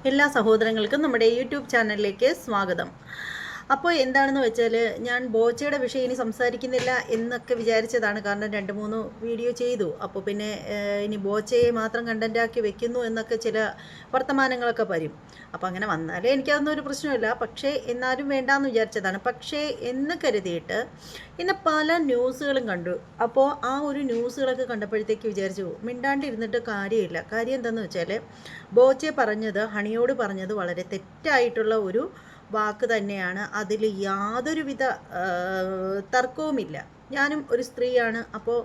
എല്ലാ സഹോദരങ്ങൾക്കും നമ്മുടെ യൂട്യൂബ് ചാനലിലേക്ക് സ്വാഗതം. അപ്പോൾ എന്താണെന്ന് വെച്ചാൽ, ഞാൻ ബോച്ചയുടെ വിഷയം ഇനി സംസാരിക്കുന്നില്ല എന്നൊക്കെ വിചാരിച്ചതാണ്. കാരണം 2-3 വീഡിയോ ചെയ്തു. അപ്പോൾ പിന്നെ ഇനി ബോച്ചയെ മാത്രം കണ്ടൻറ്റാക്കി വെക്കുന്നു എന്നൊക്കെ ചില വർത്തമാനങ്ങളൊക്കെ വരും. അപ്പോൾ അങ്ങനെ വന്നാലേ എനിക്കതൊന്നും ഒരു പ്രശ്നമില്ല. പക്ഷേ എന്നാലും വേണ്ടാന്ന് വിചാരിച്ചതാണ്. പക്ഷേ എന്ന് കരുതിയിട്ട് ഇന്ന് പല ന്യൂസുകളും കണ്ടു. അപ്പോൾ ആ ഒരു ന്യൂസുകളൊക്കെ കണ്ടപ്പോഴത്തേക്ക് വിചാരിച്ചു മിണ്ടാണ്ടിരുന്നിട്ട് കാര്യമില്ല. കാര്യം എന്താണെന്ന് വെച്ചാൽ, ബോച്ചെ പറഞ്ഞത്, ഹണിയോട് പറഞ്ഞത് വളരെ തെറ്റായിട്ടുള്ള ഒരു വാക്ക് തന്നെയാണ്. അതിൽ യാതൊരുവിധ തർക്കവുമില്ല. ഞാനും ഒരു സ്ത്രീയാണ്. അപ്പോൾ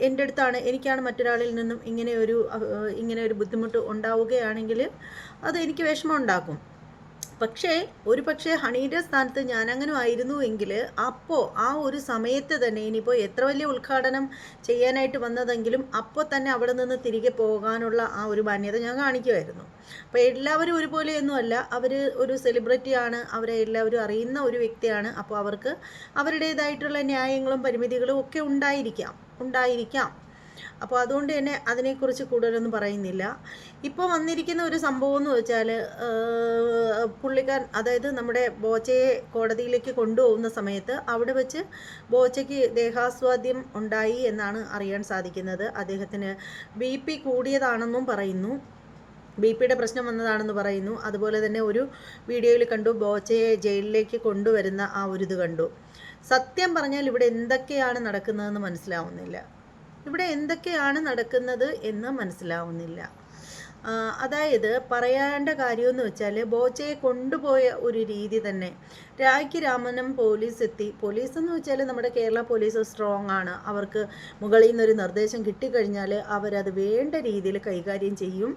എൻ്റെ അടുത്താണ്, എനിക്കാണ് മറ്റൊരാളിൽ നിന്നും ഇങ്ങനെ ഒരു ബുദ്ധിമുട്ട് ഉണ്ടാവുകയാണെങ്കിൽ അത് എനിക്ക് വിഷമം ഉണ്ടാക്കും. പക്ഷേ ഹണിയുടെ സ്ഥാനത്ത് ഞാനങ്ങനെ ആയിരുന്നു എങ്കിൽ അപ്പോൾ ആ ഒരു സമയത്ത് തന്നെ, ഇനിയിപ്പോൾ എത്ര വലിയ ഉദ്ഘാടനം ചെയ്യാനായിട്ട് വന്നതെങ്കിലും അപ്പോൾ തന്നെ അവിടെ നിന്ന് തിരികെ പോകാനുള്ള ആ ഒരു മാന്യത ഞാൻ കാണിക്കുമായിരുന്നു. അപ്പോൾ എല്ലാവരും ഒരുപോലെയൊന്നും അല്ല. അവർ ഒരു സെലിബ്രിറ്റിയാണ്, അവരെ എല്ലാവരും അറിയുന്ന ഒരു വ്യക്തിയാണ്. അപ്പോൾ അവർക്ക് അവരുടേതായിട്ടുള്ള ന്യായങ്ങളും പരിമിതികളും ഒക്കെ ഉണ്ടായിരിക്കാം. അപ്പോൾ അതുകൊണ്ട് തന്നെ അതിനെക്കുറിച്ച് കൂടുതലൊന്നും പറയുന്നില്ല. ഇപ്പോൾ വന്നിരിക്കുന്ന ഒരു സംഭവം എന്ന് വെച്ചാൽ, പുള്ളിക്കാരൻ, അതായത് നമ്മുടെ ബോച്ചയെ കോടതിയിലേക്ക് കൊണ്ടുപോകുന്ന സമയത്ത് അവിടെ വെച്ച് ബോച്ചയ്ക്ക് ദേഹാസ്വാദ്യം ഉണ്ടായി എന്നാണ് അറിയാൻ സാധിക്കുന്നത്. അദ്ദേഹത്തിന് BP കൂടിയതാണെന്നും പറയുന്നു, BP പ്രശ്നം വന്നതാണെന്ന് പറയുന്നു. അതുപോലെ തന്നെ ഒരു വീഡിയോയിൽ കണ്ടു, ബോച്ചയെ ജയിലിലേക്ക് കൊണ്ടുവരുന്ന ആ ഒരു ഇത് കണ്ടു. സത്യം പറഞ്ഞാൽ ഇവിടെ എന്തൊക്കെയാണ് നടക്കുന്നതെന്ന് മനസ്സിലാവുന്നില്ല. എന്ന് മനസ്സിലാവുന്നില്ല. അതായത് പറയേണ്ട കാര്യമെന്ന് വെച്ചാൽ, ബോച്ചയെ കൊണ്ടുപോയ ഒരു രീതി തന്നെ, രാഖി രാമനും പോലീസ് എന്ന് വെച്ചാൽ നമ്മുടെ കേരള പോലീസ് സ്ട്രോങ് ആണ്. അവർക്ക് മുകളിൽ നിന്നൊരു നിർദ്ദേശം കിട്ടിക്കഴിഞ്ഞാൽ അവരത് വേണ്ട രീതിയിൽ കൈകാര്യം ചെയ്യും.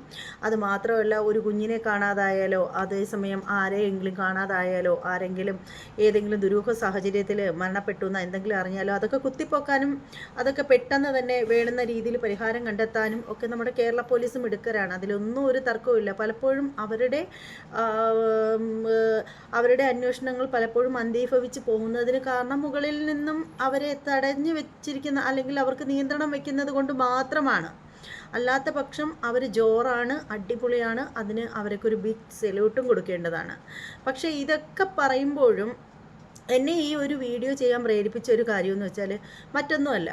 അത് മാത്രമല്ല, ഒരു കുഞ്ഞിനെ കാണാതായാലോ, അതേസമയം ആരെയെങ്കിലും കാണാതായാലോ, ആരെങ്കിലും ഏതെങ്കിലും ദുരൂഹ സാഹചര്യത്തിൽ മരണപ്പെട്ടു എന്ന് എന്തെങ്കിലും അറിഞ്ഞാലോ, അതൊക്കെ കുത്തിപ്പൊക്കാനും അതൊക്കെ പെട്ടെന്ന് തന്നെ വേണ്ടുന്ന രീതിയിൽ പരിഹാരം കണ്ടെത്താനും ഒക്കെ നമ്മുടെ കേരള പോലീസ് മിടുക്കരാണ്. അതിലൊന്നും ഒരു തർക്കവുമില്ല. പലപ്പോഴും അവരുടെ അന്വേഷണങ്ങൾ പലപ്പോഴും മന്ദീഭവിച്ച് പോകുന്നതിന് കാരണം മുകളിൽ നിന്നും അവരെ തടഞ്ഞു വെച്ചിരിക്കുന്ന, അല്ലെങ്കിൽ അവർക്ക് നിയന്ത്രണം വെക്കുന്നത് കൊണ്ട് മാത്രമാണ്. അല്ലാത്ത പക്ഷം അവർ ജോറാണ്, അടിപൊളിയാണ്. അതിന് അവരൊക്കെ ബിഗ് സല്യൂട്ടും കൊടുക്കേണ്ടതാണ്. പക്ഷേ ഇതൊക്കെ പറയുമ്പോഴും എന്നെ ഈ ഒരു വീഡിയോ ചെയ്യാൻ പ്രേരിപ്പിച്ച ഒരു കാര്യമെന്ന് വെച്ചാൽ മറ്റൊന്നുമല്ല,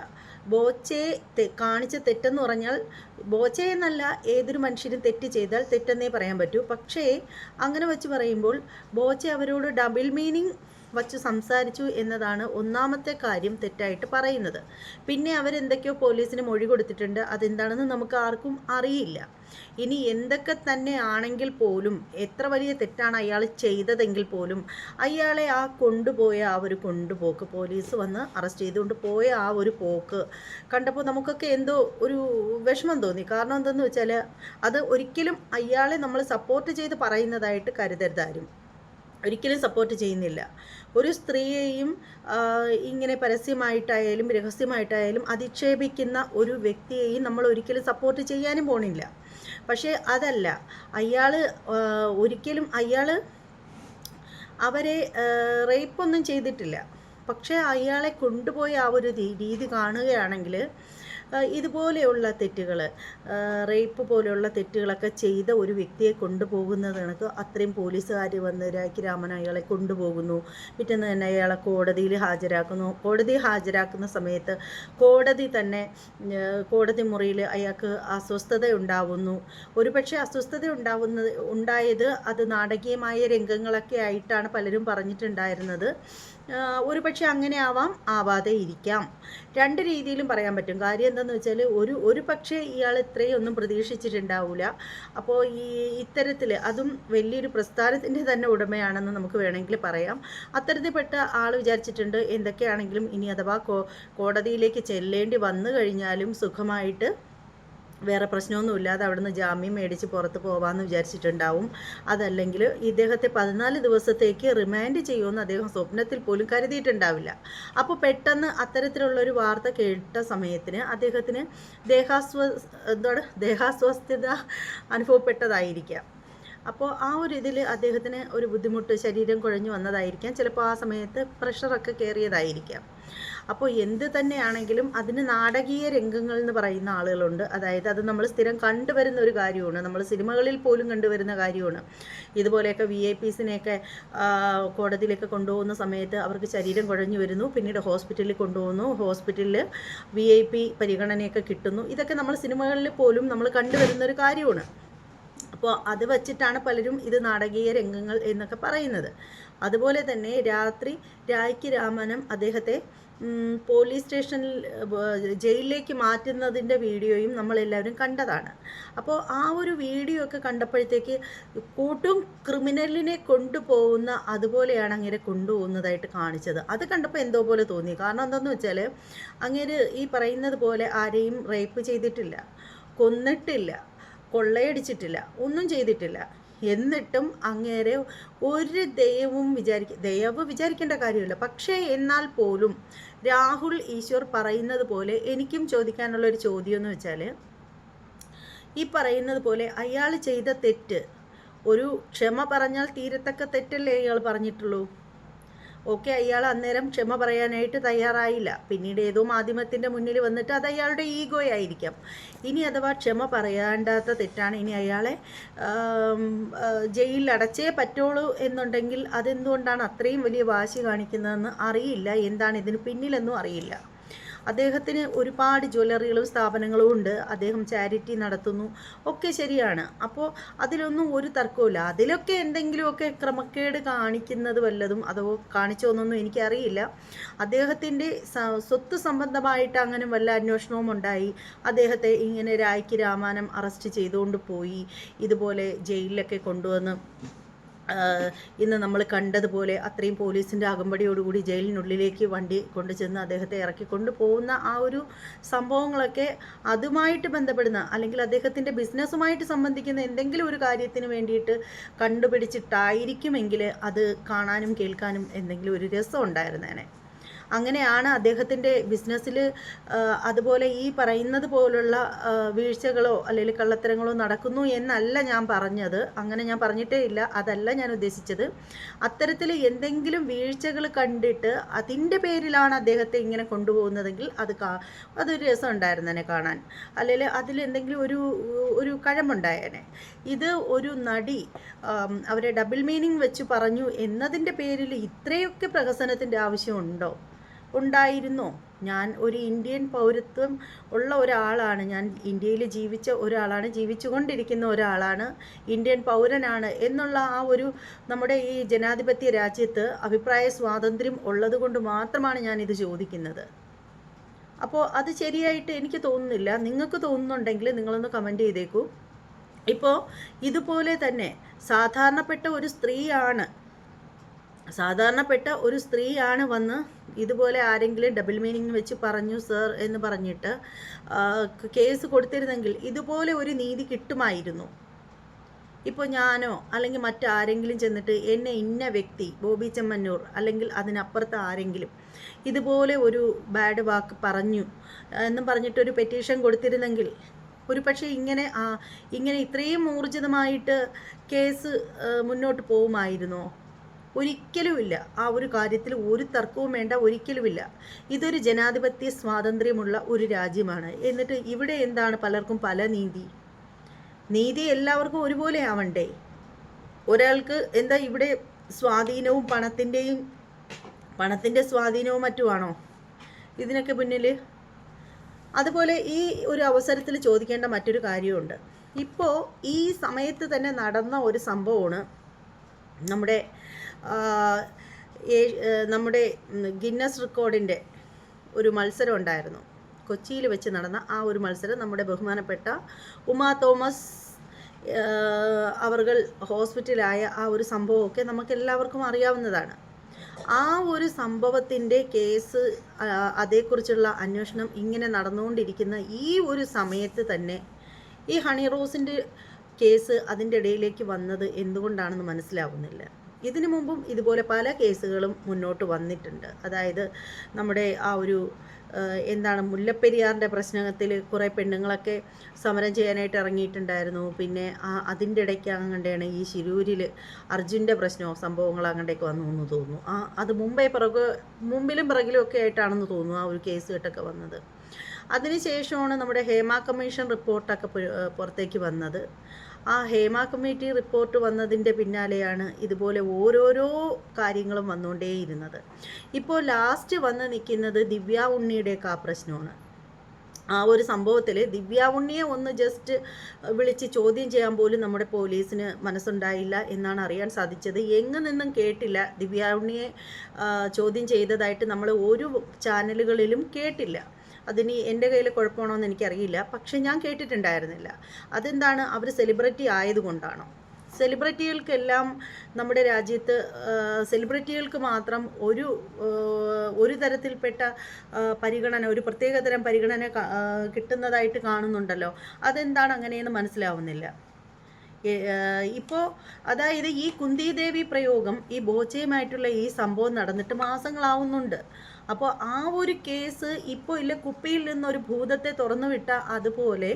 ബോച്ചയെ കാണിച്ച തെറ്റെന്ന് പറഞ്ഞാൽ, ബോച്ചയെന്നല്ല, ഏതൊരു മനുഷ്യരും തെറ്റ് ചെയ്താൽ തെറ്റെന്നേ പറയാൻ പറ്റൂ. പക്ഷേ അങ്ങനെ വെച്ച് പറയുമ്പോൾ ബോച്ച അവരോട് ഡബിൾ മീനിങ് വച്ച് സംസാരിച്ചു എന്നതാണ് ഒന്നാമത്തെ കാര്യം തെറ്റായിട്ട് പറയുന്നത്. പിന്നെ അവരെന്തൊക്കെയോ പോലീസിന് മൊഴി കൊടുത്തിട്ടുണ്ട്. അതെന്താണെന്ന് നമുക്ക് ആർക്കും അറിയില്ല. ഇനി എന്തൊക്കെ തന്നെ ആണെങ്കിൽ പോലും, എത്ര വലിയ തെറ്റാണ് അയാൾ ചെയ്തതെങ്കിൽ പോലും, അയാളെ കൊണ്ടുപോയ ആ ഒരു കൊണ്ടുപോക്ക്, പോലീസ് വന്ന് അറസ്റ്റ് ചെയ്തുകൊണ്ട് പോയ ആ ഒരു പോക്ക് കണ്ടപ്പോൾ നമുക്കൊക്കെ എന്തോ ഒരു വിഷമം തോന്നി. കാരണം എന്തെന്ന് വെച്ചാൽ, അത് ഒരിക്കലും അയാളെ നമ്മൾ സപ്പോർട്ട് ചെയ്ത് പറയുന്നതായിട്ട് കരുതരുതാരും. ഒരിക്കലും സപ്പോർട്ട് ചെയ്യുന്നില്ല. ഒരു സ്ത്രീയെയും ഇങ്ങനെ പരസ്യമായിട്ടായാലും രഹസ്യമായിട്ടായാലും അധിക്ഷേപിക്കുന്ന ഒരു വ്യക്തിയെയും നമ്മൾ ഒരിക്കലും സപ്പോർട്ട് ചെയ്യാനും പോണില്ല. പക്ഷേ അതല്ല, അയാൾ അവരെ റേപ്പൊന്നും ചെയ്തിട്ടില്ല. പക്ഷേ അയാളെ കൊണ്ടുപോയി ആ ഒരു രീതി കാണുകയാണെങ്കിൽ, ഇതുപോലെയുള്ള തെറ്റുകൾ, റേപ്പ് പോലെയുള്ള തെറ്റുകളൊക്കെ ചെയ്ത ഒരു വ്യക്തിയെ കൊണ്ടുപോകുന്നത് കണക്ക് അത്രയും പോലീസുകാർ വന്ന് രാഖി രാമൻ അയാളെ കൊണ്ടുപോകുന്നു. പിറ്റേന്ന് തന്നെ അയാളെ കോടതിയിൽ ഹാജരാക്കുന്നു. കോടതി ഹാജരാക്കുന്ന സമയത്ത് കോടതി മുറിയിൽ അയാൾക്ക് അസ്വസ്ഥത ഉണ്ടാവുന്നു. ഒരുപക്ഷെ ഉണ്ടായത് അത് നാടകീയമായ രംഗങ്ങളൊക്കെ ആയിട്ടാണ് പലരും പറഞ്ഞിട്ടുണ്ടായിരുന്നത്. ഒരുപക്ഷെ അങ്ങനെ ആവാതെ ഇരിക്കാം. രണ്ട് രീതിയിലും പറയാൻ പറ്റും. കാര്യം എന്താണെന്ന് വെച്ചാൽ, ഒരു പക്ഷേ ഇയാൾ ഇത്രയും ഒന്നും പ്രതീക്ഷിച്ചിട്ടുണ്ടാവില്ല. അപ്പോൾ ഇത്തരത്തിൽ, അതും വലിയൊരു പ്രസ്ഥാനത്തിൻ്റെ തന്നെ ഉടമയാണെന്ന് നമുക്ക് വേണമെങ്കിൽ പറയാം. അത്തരത്തിൽപ്പെട്ട ആൾ വിചാരിച്ചിട്ടുണ്ട്, എന്തൊക്കെയാണെങ്കിലും ഇനി അഥവാ കോടതിയിലേക്ക് ചെല്ലേണ്ടി വന്നു കഴിഞ്ഞാലും സുഖമായിട്ട് വേറെ പ്രശ്നമൊന്നുമില്ലാതെ അവിടുന്ന് ജാമ്യം മേടിച്ച് പുറത്ത് പോകാമെന്ന് വിചാരിച്ചിട്ടുണ്ടാവും. അതല്ലെങ്കിൽ ഇദ്ദേഹത്തെ 14 ദിവസത്തേക്ക് റിമാൻഡ് ചെയ്യുമെന്ന് അദ്ദേഹം സ്വപ്നത്തിൽ പോലും കരുതിയിട്ടുണ്ടാവില്ല. അപ്പോൾ പെട്ടെന്ന് അത്തരത്തിലുള്ളൊരു വാർത്ത കേട്ട സമയത്തിന് അദ്ദേഹത്തിന് ദേഹാസ്വസ്ഥത അനുഭവപ്പെട്ടതായിരിക്കാം. അപ്പോൾ ആ ഒരു ഇതിൽ അദ്ദേഹത്തിന് ഒരു ബുദ്ധിമുട്ട്, ശരീരം കുഴഞ്ഞു വന്നതായിരിക്കാം, ചിലപ്പോൾ ആ സമയത്ത് പ്രഷറൊക്കെ കയറിയതായിരിക്കാം. അപ്പോൾ എന്ത് തന്നെയാണെങ്കിലും അതിന് നാടകീയ രംഗങ്ങൾ എന്ന് പറയുന്ന ആളുകളുണ്ട്. അതായത് അത് നമ്മൾ സ്ഥിരം കണ്ടുവരുന്ന ഒരു കാര്യമാണ്, നമ്മൾ സിനിമകളിൽ പോലും കണ്ടുവരുന്ന കാര്യമാണ്. ഇതുപോലെയൊക്കെ VIPസിനെയൊക്കെ കോടതിയിലേക്ക് കൊണ്ടുപോകുന്ന സമയത്ത് അവർക്ക് ശരീരം കുഴഞ്ഞു വരുന്നു, പിന്നീട് ഹോസ്പിറ്റലിൽ കൊണ്ടുപോകുന്നു, ഹോസ്പിറ്റലിൽ VIP പരിഗണനയൊക്കെ കിട്ടുന്നു. ഇതൊക്കെ നമ്മൾ സിനിമകളിൽ പോലും നമ്മൾ കണ്ടുവരുന്നൊരു കാര്യമാണ്. അപ്പോൾ അത് വച്ചിട്ടാണ് പലരും ഇത് നാടകീയ രംഗങ്ങൾ എന്നൊക്കെ പറയുന്നത്. അതുപോലെ തന്നെ രായ്ക്ക് രാമനം അദ്ദേഹത്തെ പോലീസ് സ്റ്റേഷനിൽ ജയിലിലേക്ക് മാറ്റുന്നതിൻ്റെ വീഡിയോയും നമ്മളെല്ലാവരും കണ്ടതാണ്. അപ്പോൾ ആ ഒരു വീഡിയോ ഒക്കെ കണ്ടപ്പോഴത്തേക്ക് കൂട്ടും ക്രിമിനലിനെ കൊണ്ടുപോകുന്ന അതുപോലെയാണ് അങ്ങേരെ കൊണ്ടുപോകുന്നതായിട്ട് കാണിച്ചത്. അത് കണ്ടപ്പോൾ എന്തോ പോലെ തോന്നി. കാരണം എന്താണെന്ന് വെച്ചാൽ അങ്ങേര് ഈ പറയുന്നത് പോലെ ആരെയും റേപ്പ് ചെയ്തിട്ടില്ല, കൊന്നിട്ടില്ല, കൊള്ളയടിച്ചിട്ടില്ല, ഒന്നും ചെയ്തിട്ടില്ല. എന്നിട്ടും അങ്ങേരെ ഒരു ദയവ് വിചാരിക്കേണ്ട കാര്യമില്ല. പക്ഷേ എന്നാൽ പോലും രാഹുൽ ഈശ്വർ പറയുന്നത് പോലെ എനിക്കും ചോദിക്കാനുള്ളൊരു ചോദ്യം എന്ന് വെച്ചാൽ, ഈ പറയുന്നത് പോലെ അയാൾ ചെയ്ത തെറ്റ് ഒരു ക്ഷമ പറഞ്ഞാൽ തീരത്തക്ക തെറ്റല്ലേ അയാൾ പറഞ്ഞിട്ടുള്ളൂ. ഓക്കെ, അയാൾ അന്നേരം ക്ഷമ പറയാനായിട്ട് തയ്യാറായില്ല. പിന്നീട് ഏതോ മാധ്യമത്തിൻ്റെ മുന്നിൽ വന്നിട്ട് അത് അയാളുടെ ഈഗോ ആയിരിക്കാം. ഇനി അഥവാ ക്ഷമ പറയാണ്ടാത്ത തെറ്റാണ്, ഇനി അയാളെ ജയിലിൽ അടച്ചേ പറ്റുള്ളൂ എന്നുണ്ടെങ്കിൽ അതെന്തുകൊണ്ടാണ് അത്രയും വലിയ വാശി കാണിക്കുന്നതെന്ന് അറിയില്ല. എന്താണ് ഇതിന് പിന്നിലെന്നും അറിയില്ല. അദ്ദേഹത്തിന് ഒരുപാട് ജ്വല്ലറികളും സ്ഥാപനങ്ങളും ഉണ്ട്, അദ്ദേഹം ചാരിറ്റി നടത്തുന്നു, ഒക്കെ ശരിയാണ്. അപ്പോൾ അതിലൊന്നും ഒരു തർക്കമില്ല. അതിലൊക്കെ എന്തെങ്കിലുമൊക്കെ ക്രമക്കേട് കാണിക്കുന്നത് വല്ലതും അതോ കാണിച്ചോന്നൊന്നും എനിക്കറിയില്ല. അദ്ദേഹത്തിൻ്റെ സ്വത്ത് സംബന്ധമായിട്ട് അങ്ങനെ വല്ല അന്വേഷണവും ഉണ്ടായി, അദ്ദേഹത്തെ ഇങ്ങനെ രായ്ക്ക് രാമാനം അറസ്റ്റ് ചെയ്തുകൊണ്ട് പോയി, ഇതുപോലെ ജയിലിലൊക്കെ കൊണ്ടുവന്ന് ഇന്ന് നമ്മൾ കണ്ടതുപോലെ അത്രയും പോലീസിൻ്റെ അകമ്പടിയോടുകൂടി ജയിലിനുള്ളിലേക്ക് വണ്ടി കൊണ്ടുചെന്ന് അദ്ദേഹത്തെ ഇറക്കിക്കൊണ്ട് പോകുന്ന ആ ഒരു സംഭവങ്ങളൊക്കെ അതുമായിട്ട് ബന്ധപ്പെടുന്ന അല്ലെങ്കിൽ അദ്ദേഹത്തിൻ്റെ ബിസിനസ്സുമായിട്ട് സംബന്ധിക്കുന്ന എന്തെങ്കിലും ഒരു കാര്യത്തിന് വേണ്ടിയിട്ട് കണ്ടുപിടിച്ചിട്ടായിരിക്കുമെങ്കിൽ അത് കാണാനും കേൾക്കാനും എന്തെങ്കിലും ഒരു രസം ഉണ്ടായിരുന്നേനെ. അങ്ങനെയാണ് അദ്ദേഹത്തിൻ്റെ ബിസിനസ്സിൽ അതുപോലെ ഈ പറയുന്നത് പോലുള്ള വീഴ്ചകളോ അല്ലെങ്കിൽ കള്ളത്തരങ്ങളോ നടക്കുന്നു എന്നല്ല ഞാൻ പറഞ്ഞത്. അങ്ങനെ ഞാൻ പറഞ്ഞിട്ടേ ഇല്ല, അതല്ല ഞാൻ ഉദ്ദേശിച്ചത്. അത്തരത്തിൽ എന്തെങ്കിലും വീഴ്ചകൾ കണ്ടിട്ട് അതിൻ്റെ പേരിലാണ് അദ്ദേഹത്തെ ഇങ്ങനെ കൊണ്ടുപോകുന്നതെങ്കിൽ അതൊരു രസം ഉണ്ടായിരുന്നേനെ കാണാൻ, അല്ലെങ്കിൽ അതിലെന്തെങ്കിലും ഒരു കഴമ്പുണ്ടായേനെ. ഇത് ഒരു നടി അവരെ ഡബിൾ മീനിങ് വെച്ച് പറഞ്ഞു എന്നതിൻ്റെ പേരിൽ ഇത്രയൊക്കെ പ്രഹസനത്തിൻ്റെ ആവശ്യമുണ്ടോ? ഉണ്ടായിരുന്നോ? ഞാൻ ഒരു ഇന്ത്യൻ പൗരത്വം ഉള്ള ഒരാളാണ്, ഞാൻ ഇന്ത്യയിൽ ജീവിച്ച ഒരാളാണ്, ജീവിച്ചുകൊണ്ടിരിക്കുന്ന ഒരാളാണ്, ഇന്ത്യൻ പൗരനാണ് എന്നുള്ള ആ ഒരു നമ്മുടെ ഈ ജനാധിപത്യ രാജ്യത്ത് അഭിപ്രായ സ്വാതന്ത്ര്യം ഉള്ളത് കൊണ്ട് മാത്രമാണ് ഞാനിത് ചോദിക്കുന്നത്. അപ്പോൾ അത് ശരിയായിട്ട് എനിക്ക് തോന്നുന്നില്ല. നിങ്ങൾക്ക് തോന്നുന്നുണ്ടെങ്കിൽ നിങ്ങളൊന്ന് കമൻറ്റ് ചെയ്തേക്കൂ. ഇപ്പോൾ ഇതുപോലെ തന്നെ സാധാരണപ്പെട്ട ഒരു സ്ത്രീയാണ് വന്ന് ഇതുപോലെ ആരെങ്കിലും ഡബിൾ മീനിങ് വെച്ച് പറഞ്ഞു സർ എന്ന് പറഞ്ഞിട്ട് കേസ് കൊടുത്തിരുന്നെങ്കിൽ ഇതുപോലെ ഒരു നീതി കിട്ടുമായിരുന്നു. ഇപ്പോൾ ഞാനോ അല്ലെങ്കിൽ മറ്റാരെങ്കിലും ചെന്നിട്ട് എന്നെ ഇന്ന വ്യക്തി ബോബി ചെമ്മന്നൂർ അല്ലെങ്കിൽ അതിനപ്പുറത്ത് ആരെങ്കിലും ഇതുപോലെ ഒരു ബാഡ് വാക്ക് പറഞ്ഞു എന്നും പറഞ്ഞിട്ടൊരു പെറ്റീഷൻ കൊടുത്തിരുന്നെങ്കിൽ ഒരു പക്ഷേ ഇങ്ങനെ ഇത്രയും ഊർജിതമായിട്ട് കേസ് മുന്നോട്ട് പോകുമായിരുന്നോ? ഒരിക്കലുമില്ല. ആ ഒരു കാര്യത്തിൽ ഒരു തർക്കവും വേണ്ട, ഒരിക്കലുമില്ല. ഇതൊരു ജനാധിപത്യ സ്വാതന്ത്ര്യമുള്ള ഒരു രാജ്യമാണ്. എന്നിട്ട് ഇവിടെ എന്താണ് പലർക്കും പല നീതി എല്ലാവർക്കും ഒരുപോലെ ആവണ്ടേ? ഒരാൾക്ക് എന്താ ഇവിടെ സ്വാധീനവും പണത്തിൻ്റെ സ്വാധീനവും മറ്റുമാണോ ഇതിനൊക്കെ പിന്നിൽ? അതുപോലെ ഈ ഒരു അവസരത്തിൽ ചോദിക്കേണ്ട മറ്റൊരു കാര്യമുണ്ട്. ഇപ്പോൾ ഈ സമയത്ത് തന്നെ നടന്ന ഒരു സംഭവമാണ് നമ്മുടെ ഗിന്നസ് റെക്കോർഡിൻ്റെ ഒരു മത്സരം ഉണ്ടായിരുന്നു. കൊച്ചിയിൽ വെച്ച് നടന്ന ആ ഒരു മത്സരം നമ്മുടെ ബഹുമാനപ്പെട്ട ഉമാ തോമസ് അവർകൾ ഹോസ്പിറ്റലായ ആ ഒരു സംഭവമൊക്കെ നമുക്കെല്ലാവർക്കും അറിയാവുന്നതാണ്. ആ ഒരു സംഭവത്തിൻ്റെ കേസ്, അതേക്കുറിച്ചുള്ള അന്വേഷണം ഇങ്ങനെ നടന്നുകൊണ്ടിരിക്കുന്ന ഈ ഒരു സമയത്ത് തന്നെ ഈ ഹണി റോസിൻ്റെ കേസ് അതിൻ്റെ ഇടയിലേക്ക് വന്നത് എന്തുകൊണ്ടാണെന്ന് മനസ്സിലാവുന്നില്ല. ഇതിനു മുമ്പും ഇതുപോലെ പല കേസുകളും മുന്നോട്ട് വന്നിട്ടുണ്ട്. അതായത് നമ്മുടെ ആ ഒരു എന്താണ് മുല്ലപ്പെരിയാറിൻ്റെ പ്രശ്നത്തിൽ കുറേ പെണ്ണുങ്ങളൊക്കെ സമരം ചെയ്യാനായിട്ട് ഇറങ്ങിയിട്ടുണ്ടായിരുന്നു. പിന്നെ അതിൻ്റെ ഇടയ്ക്ക് അങ്ങനെയാണ് ഈ ശിരൂരിൽ അർജുൻ്റെ പ്രശ്നമോ സംഭവങ്ങൾ അങ്ങോട്ടേക്ക് വന്നു എന്ന് തോന്നുന്നു. അത് മുമ്പിലും പിറകിലും ഒക്കെ ആയിട്ടാണെന്ന് തോന്നുന്നു ആ ഒരു കേസ് കെട്ടൊക്കെ വന്നത്. അതിനുശേഷമാണ് നമ്മുടെ ഹേമ കമ്മീഷൻ റിപ്പോർട്ടൊക്കെ പുറത്തേക്ക് വന്നത്. ആ ഹേമ കമ്മിറ്റി റിപ്പോർട്ട് വന്നതിൻ്റെ പിന്നാലെയാണ് ഇതുപോലെ ഓരോരോ കാര്യങ്ങളും വന്നുകൊണ്ടേയിരുന്നത്. ഇപ്പോൾ ലാസ്റ്റ് വന്ന് നിൽക്കുന്നത് ദിവ്യ ഉണ്ണിയുടെയൊക്കെ ആ പ്രശ്നമാണ്. ആ ഒരു സംഭവത്തിൽ ദിവ്യ ഉണ്ണിയെ ഒന്ന് ജസ്റ്റ് വിളിച്ച് ചോദ്യം ചെയ്യാൻ പോലും നമ്മുടെ പോലീസിന് മനസ്സുണ്ടായില്ല എന്നാണ് അറിയാൻ സാധിച്ചത്. എങ്ങു നിന്നും കേട്ടില്ല. ദിവ്യ ഉണ്ണിയെ ചോദ്യം ചെയ്തതായിട്ട് നമ്മൾ ഒരു ചാനലുകളിലും കേട്ടില്ല. അതിന് എൻ്റെ കയ്യിൽ കുഴപ്പമാണോ എന്ന് എനിക്കറിയില്ല. പക്ഷെ ഞാൻ കേട്ടിട്ടുണ്ടായിരുന്നില്ല. അതെന്താണ്, അവർ സെലിബ്രിറ്റി ആയതുകൊണ്ടാണോ? സെലിബ്രിറ്റികൾക്കെല്ലാം നമ്മുടെ രാജ്യത്ത് സെലിബ്രിറ്റികൾക്ക് മാത്രം ഒരു തരത്തിൽപ്പെട്ട പരിഗണന, ഒരു പ്രത്യേകതരം പരിഗണന കിട്ടുന്നതായിട്ട് കാണുന്നുണ്ടല്ലോ. അതെന്താണ് അങ്ങനെയെന്ന് മനസ്സിലാവുന്നില്ല. ഇപ്പോൾ അതായത് ഈ കുന്തിദേവി പ്രയോഗം, ഈ ബോച്ചയുമായിട്ടുള്ള ഈ സംഭവം നടന്നിട്ട് മാസങ്ങളാവുന്നുണ്ട്. അപ്പോൾ ആ ഒരു കേസ് ഇപ്പോൾ ഇല്ല, കുപ്പിയിൽ നിന്നൊരു ഭൂതത്തെ തുറന്നു വിട്ട അതുപോലെ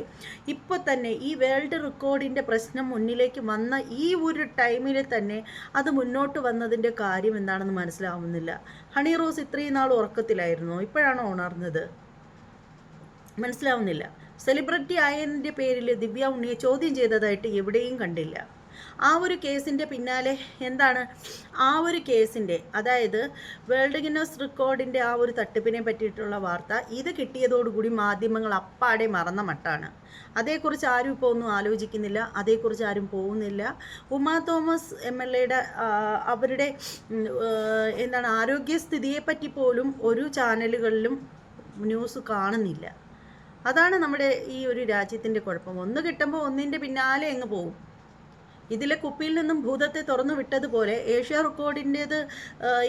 ഇപ്പോൾ തന്നെ ഈ വേൾഡ് റെക്കോർഡിൻ്റെ പ്രശ്നം മുന്നിലേക്ക് വന്ന ഈ ഒരു ടൈമിൽ തന്നെ അത് മുന്നോട്ട് വന്നതിൻ്റെ കാര്യം എന്താണെന്ന് മനസ്സിലാവുന്നില്ല. ഹണി റോസ് ഇത്രയും നാൾ ഉറക്കത്തിലായിരുന്നു, ഇപ്പോഴാണോ ഉണർന്നത്? മനസ്സിലാവുന്നില്ല. സെലിബ്രിറ്റി ആയതിൻ്റെ പേരിൽ ദിവ്യ ഉണ്ണിയെ ചോദ്യം ചെയ്തതായിട്ട് എവിടെയും കണ്ടില്ല. ആ ഒരു കേസിൻ്റെ പിന്നാലെ എന്താണ്, ആ ഒരു കേസിൻ്റെ അതായത് വേൾഡ് ഗിന്നസ് റെക്കോർഡിൻ്റെ ആ ഒരു തട്ടിപ്പിനെ പറ്റിയിട്ടുള്ള വാർത്ത ഇത് കിട്ടിയതോടുകൂടി മാധ്യമങ്ങൾ അപ്പാടെ മറന്ന മട്ടാണ്. അതേക്കുറിച്ച് ആരും ഇപ്പോൾ ഒന്നും ആലോചിക്കുന്നില്ല, അതേക്കുറിച്ച് ആരും പോകുന്നില്ല. ഉമാ തോമസ് MLAയുടെ അവരുടെ എന്താണ് ആരോഗ്യസ്ഥിതിയെപ്പറ്റി പോലും ഒരു ചാനലുകളിലും ന്യൂസ് കാണുന്നില്ല. അതാണ് നമ്മുടെ ഈ ഒരു രാജ്യത്തിൻ്റെ കുഴപ്പം. ഒന്ന് കിട്ടുമ്പോൾ ഒന്നിൻ്റെ പിന്നാലെ അങ്ങ് പോകും. ഇതിലെ കുപ്പിയിൽ നിന്നും ഭൂതത്തെ തുറന്നു വിട്ടതുപോലെ ഏഷ്യ റെക്കോർഡിൻ്റേത്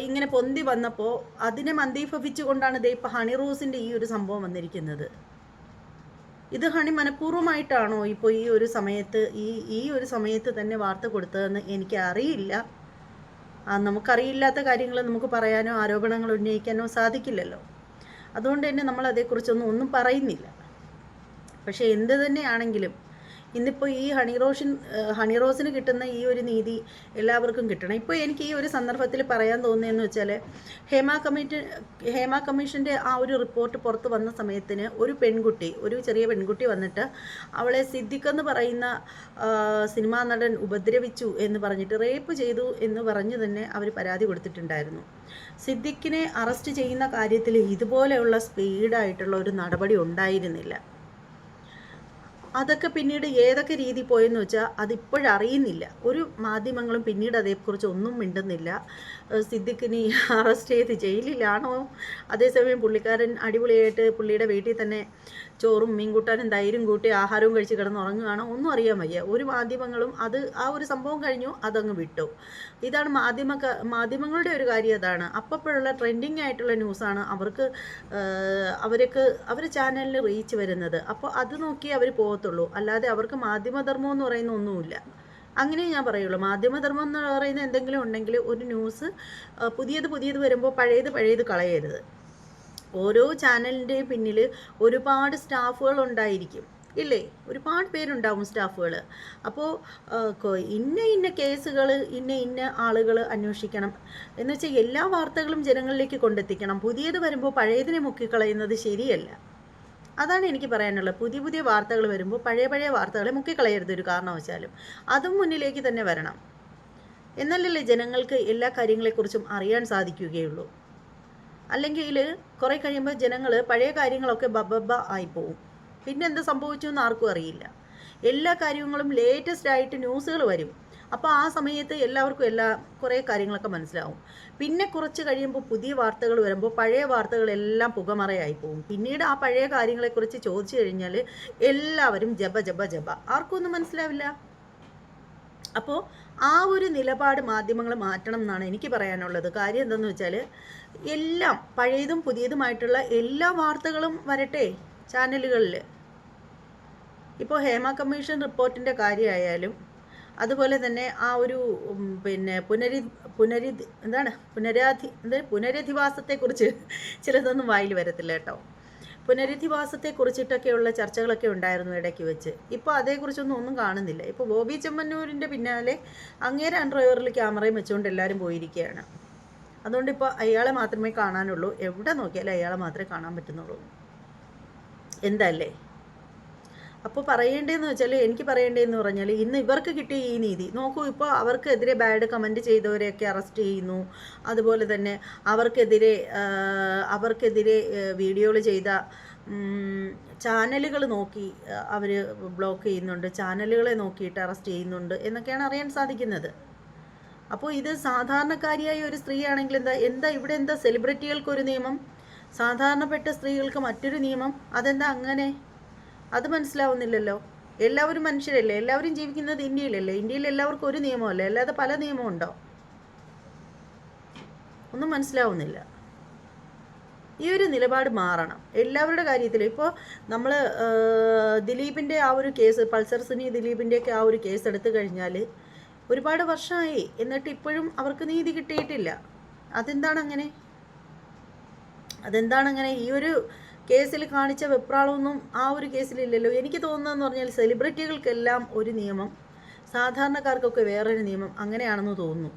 ഇങ്ങനെ പൊന്തി വന്നപ്പോൾ അതിനെ മന്ദീഭവിച്ചുകൊണ്ടാണ് ദേ ഇപ്പോൾ ഹണി റോസിൻ്റെ ഈ ഒരു സംഭവം വന്നിരിക്കുന്നത്. ഇത് ഹണി മനഃപൂർവ്വമായിട്ടാണോ ഇപ്പോൾ ഈ ഒരു സമയത്ത് ഈ ഒരു സമയത്ത് തന്നെ വാർത്ത കൊടുത്തതെന്ന് എനിക്ക് അറിയില്ല. നമുക്കറിയില്ലാത്ത കാര്യങ്ങൾ നമുക്ക് പറയാനോ ആരോപണങ്ങൾ ഉന്നയിക്കാനോ സാധിക്കില്ലല്ലോ. അതുകൊണ്ട് തന്നെ നമ്മൾ അതേക്കുറിച്ചൊന്നും പറയുന്നില്ല. പക്ഷേ എന്ത് തന്നെയാണെങ്കിലും ഇന്നിപ്പോൾ ഈ ഹണി റോസിന് കിട്ടുന്ന ഈ ഒരു നീതി എല്ലാവർക്കും കിട്ടണം. ഇപ്പോൾ എനിക്ക് ഈ ഒരു സന്ദർഭത്തിൽ പറയാൻ തോന്നുന്നതെന്ന് വെച്ചാൽ ഹേമ കമ്മീഷൻ്റെ ആ ഒരു റിപ്പോർട്ട് പുറത്ത് വന്ന സമയത്തിന് ഒരു ചെറിയ പെൺകുട്ടി വന്നിട്ട് അവളെ സിദ്ദിഖ് എന്ന് പറയുന്ന സിനിമാ നടൻ ഉപദ്രവിച്ചു എന്ന് പറഞ്ഞിട്ട് റേപ്പ് ചെയ്തു എന്ന് പറഞ്ഞ് തന്നെ അവർ പരാതി കൊടുത്തിട്ടുണ്ടായിരുന്നു. സിദ്ദിഖിനെ അറസ്റ്റ് ചെയ്യുന്ന കാര്യത്തിൽ ഇതുപോലെയുള്ള സ്പീഡായിട്ടുള്ള ഒരു നടപടി ഉണ്ടായിരുന്നില്ല. അതൊക്കെ പിന്നീട് ഏതൊക്കെ രീതി പോയെന്ന് വെച്ചാൽ അതിപ്പോഴറിയുന്നില്ല. ഒരു മാധ്യമങ്ങളും പിന്നീട് അതേക്കുറിച്ച് ഒന്നും മിണ്ടുന്നില്ല. സിദ്ദിഖിനെ അറസ്റ്റ് ചെയ്ത് ജയിലിലാണോ, അതേസമയം പുള്ളിക്കാരൻ അടിപൊളിയായിട്ട് പുള്ളിയുടെ വീട്ടിൽ തന്നെ ചോറും മീൻകൂട്ടാനും തൈരും കൂട്ടി ആഹാരവും കഴിച്ച് കിടന്നുറങ്ങുകയാണോ, ഒന്നും അറിയാൻ വയ്യ. ഒരു മാധ്യമങ്ങളും ആ ഒരു സംഭവം കഴിഞ്ഞു അതങ്ങ് വിട്ടു. ഇതാണ് മാധ്യമങ്ങളുടെ ഒരു കാര്യം. അതാണ് അപ്പോഴുള്ള ട്രെൻഡിങ് ആയിട്ടുള്ള ന്യൂസാണ് അവരുടെ ചാനലിൽ റീച്ച് വരുന്നത്. അപ്പോൾ അത് നോക്കി അവർ പോകത്തുള്ളൂ. അല്ലാതെ അവർക്ക് മാധ്യമധർമ്മം എന്ന് പറയുന്ന ഒന്നുമില്ല. അങ്ങനെ ഞാൻ പറയുള്ളൂ. മാധ്യമധർമ്മം എന്ന് പറയുന്ന എന്തെങ്കിലും ഉണ്ടെങ്കിൽ ഒരു ന്യൂസ് പുതിയത് വരുമ്പോൾ പഴയത് കളയരുത്. ഓരോ ചാനലിൻ്റെയും പിന്നിൽ ഒരുപാട് സ്റ്റാഫുകൾ ഉണ്ടായിരിക്കും, ഇല്ലേ? ഒരുപാട് പേരുണ്ടാവും സ്റ്റാഫുകൾ. അപ്പോൾ ഇന്ന കേസുകൾ ഇന്ന ആളുകൾ അന്വേഷിക്കണം എന്ന് വെച്ചാൽ എല്ലാ വാർത്തകളും ജനങ്ങളിലേക്ക് കൊണ്ടെത്തിക്കണം. പുതിയത് വരുമ്പോൾ പഴയതിനെ മുക്കിക്കളയുന്നത് ശരിയല്ല. അതാണ് എനിക്ക് പറയാനുള്ളത്. പുതിയ വാർത്തകൾ വരുമ്പോൾ പഴയ വാർത്തകളെ മുക്കിക്കളയരുത് ഒരു കാരണവശാലും. അതും മുന്നിലേക്ക് തന്നെ വരണം. എന്നല്ലല്ലേ ജനങ്ങൾക്ക് എല്ലാ കാര്യങ്ങളെക്കുറിച്ചും അറിയാൻ സാധിക്കുകയുള്ളൂ. അല്ലെങ്കിൽ കുറേ കഴിയുമ്പോൾ ജനങ്ങൾ പഴയ കാര്യങ്ങളൊക്കെ ബബ്ബ ആയിപ്പോവും. പിന്നെ എന്താ സംഭവിച്ചു എന്ന് ആർക്കും അറിയില്ല. എല്ലാ കാര്യങ്ങളും ലേറ്റസ്റ്റ് ആയിട്ട് ന്യൂസുകൾ വരും. അപ്പോൾ ആ സമയത്ത് എല്ലാവർക്കും കുറേ കാര്യങ്ങളൊക്കെ മനസ്സിലാവും. പിന്നെ കുറച്ച് കഴിയുമ്പോൾ പുതിയ വാർത്തകൾ വരുമ്പോൾ പഴയ വാർത്തകളെല്ലാം പുകമറയായി പോകും. പിന്നീട് ആ പഴയ കാര്യങ്ങളെക്കുറിച്ച് ചോദിച്ചു കഴിഞ്ഞാൽ എല്ലാവരും ജബ ആർക്കും ഒന്നും മനസ്സിലാവില്ല. അപ്പോൾ ആ ഒരു നിലപാട് മാധ്യമങ്ങൾ മാറ്റണം എന്നാണ് എനിക്ക് പറയാനുള്ളത്. കാര്യം എന്താണെന്ന് വെച്ചാൽ എല്ലാം പഴയതും പുതിയതുമായിട്ടുള്ള എല്ലാ വാർത്തകളും വരട്ടെ ചാനലുകളിൽ. ഇപ്പോൾ ഹേമ കമ്മീഷൻ റിപ്പോർട്ടിൻ്റെ കാര്യമായാലും അതുപോലെ തന്നെ ആ ഒരു പിന്നെ പുനരധിവാസത്തെക്കുറിച്ച് ചിലതൊന്നും വായിൽ വരത്തില്ല കേട്ടോ. പുനരധിവാസത്തെക്കുറിച്ചിട്ടൊക്കെയുള്ള ചർച്ചകളൊക്കെ ഉണ്ടായിരുന്നു ഇടയ്ക്ക് വെച്ച്. ഇപ്പോൾ അതേക്കുറിച്ചൊന്നും കാണുന്നില്ല. ഇപ്പോൾ ബോബി ചെമ്മന്നൂരിൻ്റെ പിന്നാലെ അങ്ങേരെ അണ്ടർവെയറിൽ ക്യാമറയും വെച്ചുകൊണ്ട് എല്ലാവരും പോയിരിക്കുകയാണ്. അതുകൊണ്ട് ഇപ്പോൾ അയാളെ മാത്രമേ കാണാനുള്ളൂ. എവിടെ നോക്കിയാലും അയാളെ മാത്രമേ കാണാൻ പറ്റുന്നുള്ളൂ. എന്തല്ലേ? അപ്പോൾ പറയേണ്ടതെന്ന് വെച്ചാൽ, എനിക്ക് പറയേണ്ടതെന്ന് പറഞ്ഞാൽ, ഇന്ന് ഇവർക്ക് കിട്ടിയ ഈ നീതി നോക്കൂ. ഇപ്പോൾ അവർക്കെതിരെ ബാഡ് കമൻറ്റ് ചെയ്തവരെയൊക്കെ അറസ്റ്റ് ചെയ്യുന്നു. അതുപോലെ തന്നെ അവർക്കെതിരെ വീഡിയോകൾ ചെയ്ത ചാനലുകൾ നോക്കി അവർ ബ്ലോക്ക് ചെയ്യുന്നുണ്ട്, ചാനലുകളെ നോക്കിയിട്ട് അറസ്റ്റ് ചെയ്യുന്നുണ്ട് എന്നൊക്കെയാണ് അറിയാൻ സാധിക്കുന്നത്. അപ്പോൾ ഇത് സാധാരണക്കാരിയായ ഒരു സ്ത്രീയാണെങ്കിൽ എന്താ ഇവിടെ എന്താ സെലിബ്രിറ്റികൾക്കൊരു നിയമം, സാധാരണപ്പെട്ട സ്ത്രീകൾക്ക് മറ്റൊരു നിയമം? അതെന്താ അങ്ങനെ? അത് മനസ്സിലാവുന്നില്ലല്ലോ. എല്ലാവരും മനുഷ്യരല്ലേ, എല്ലാവരും ജീവിക്കുന്നത് ഇന്ത്യയിലല്ലേ. ഇന്ത്യയിൽ എല്ലാവർക്കും ഒരു നിയമമല്ലേ, അല്ലാതെ പല നിയമമുണ്ടോ? ഒന്നും മനസ്സിലാവുന്നില്ല. ഈ ഒരു നിലപാട് മാറണം എല്ലാവരുടെ കാര്യത്തിൽ. ഇപ്പോൾ നമ്മൾ ദിലീപിൻ്റെ ആ ഒരു കേസ്, പൾസർ സുനി ദിലീപിൻ്റെയൊക്കെ ആ ഒരു കേസ് എടുത്തു കഴിഞ്ഞാൽ ഒരുപാട് വർഷമായി, എന്നിട്ട് ഇപ്പോഴും അവർക്ക് നീതി കിട്ടിയിട്ടില്ല. അതെന്താണ് അങ്ങനെ? ഈ ഒരു കേസിൽ കാണിച്ച വെപ്രാളമൊന്നും ആ ഒരു കേസിലില്ലല്ലോ. എനിക്ക് തോന്നുന്നതെന്ന് പറഞ്ഞാൽ സെലിബ്രിറ്റികൾക്കെല്ലാം ഒരു നിയമം, സാധാരണക്കാർക്കൊക്കെ വേറൊരു നിയമം, അങ്ങനെയാണെന്ന് തോന്നുന്നു.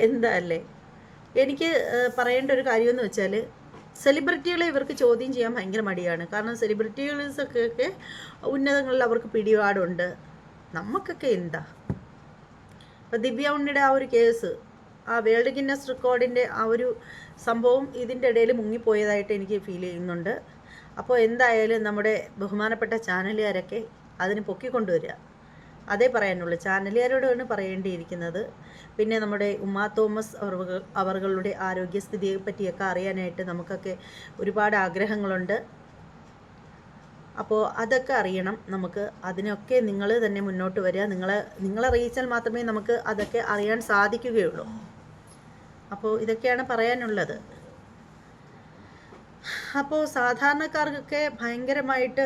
എന്താ അല്ലേ? എനിക്ക് പറയേണ്ട ഒരു കാര്യമെന്ന് വെച്ചാൽ, സെലിബ്രിറ്റികളെ ഇവർക്ക് ചോദ്യം ചെയ്യാൻ ഭയങ്കര മടിയാണ്. കാരണം സെലിബ്രിറ്റീസൊക്കെ ഉന്നതങ്ങളിൽ അവർക്ക് പിടിപാടുണ്ട്. നമുക്കൊക്കെ എന്താ? ഇപ്പം ദിവ്യ ഉണ്ണിയുടെ ആ ഒരു കേസ്, ആ വേൾഡ് ഗിന്നസ് റെക്കോർഡിൻ്റെ ആ ഒരു സംഭവം ഇതിൻ്റെ ഇടയിൽ മുങ്ങിപ്പോയതായിട്ട് എനിക്ക് ഫീൽ ചെയ്യുന്നുണ്ട്. അപ്പോൾ എന്തായാലും നമ്മുടെ ബഹുമാനപ്പെട്ട ചാനലുകാരൊക്കെ അതിന് പൊക്കിക്കൊണ്ടുവരിക, അതേ പറയാനുള്ളൂ. ചാനലുകാരോടാണ് പറയേണ്ടിയിരിക്കുന്നത്. പിന്നെ നമ്മുടെ ഉമ്മാ തോമസ് അവர்களுടെ ആരോഗ്യസ്ഥിതിയെ പറ്റിയൊക്കെ അറിയാനായിട്ട് നമുക്കൊക്കെ ഒരുപാട് ആഗ്രഹങ്ങളുണ്ട്. അപ്പോൾ അതൊക്കെ അറിയണം നമുക്ക്. അതിനൊക്കെ നിങ്ങൾ തന്നെ മുന്നോട്ട് വരിക. നിങ്ങളറിയിച്ചാൽ മാത്രമേ നമുക്ക് അതൊക്കെ അറിയാൻ സാധിക്കുകയുള്ളൂ. അപ്പോൾ ഇതൊക്കെയാണ് പറയാനുള്ളത്. അപ്പോൾ സാധാരണക്കാർക്കൊക്കെ ഭയങ്കരമായിട്ട്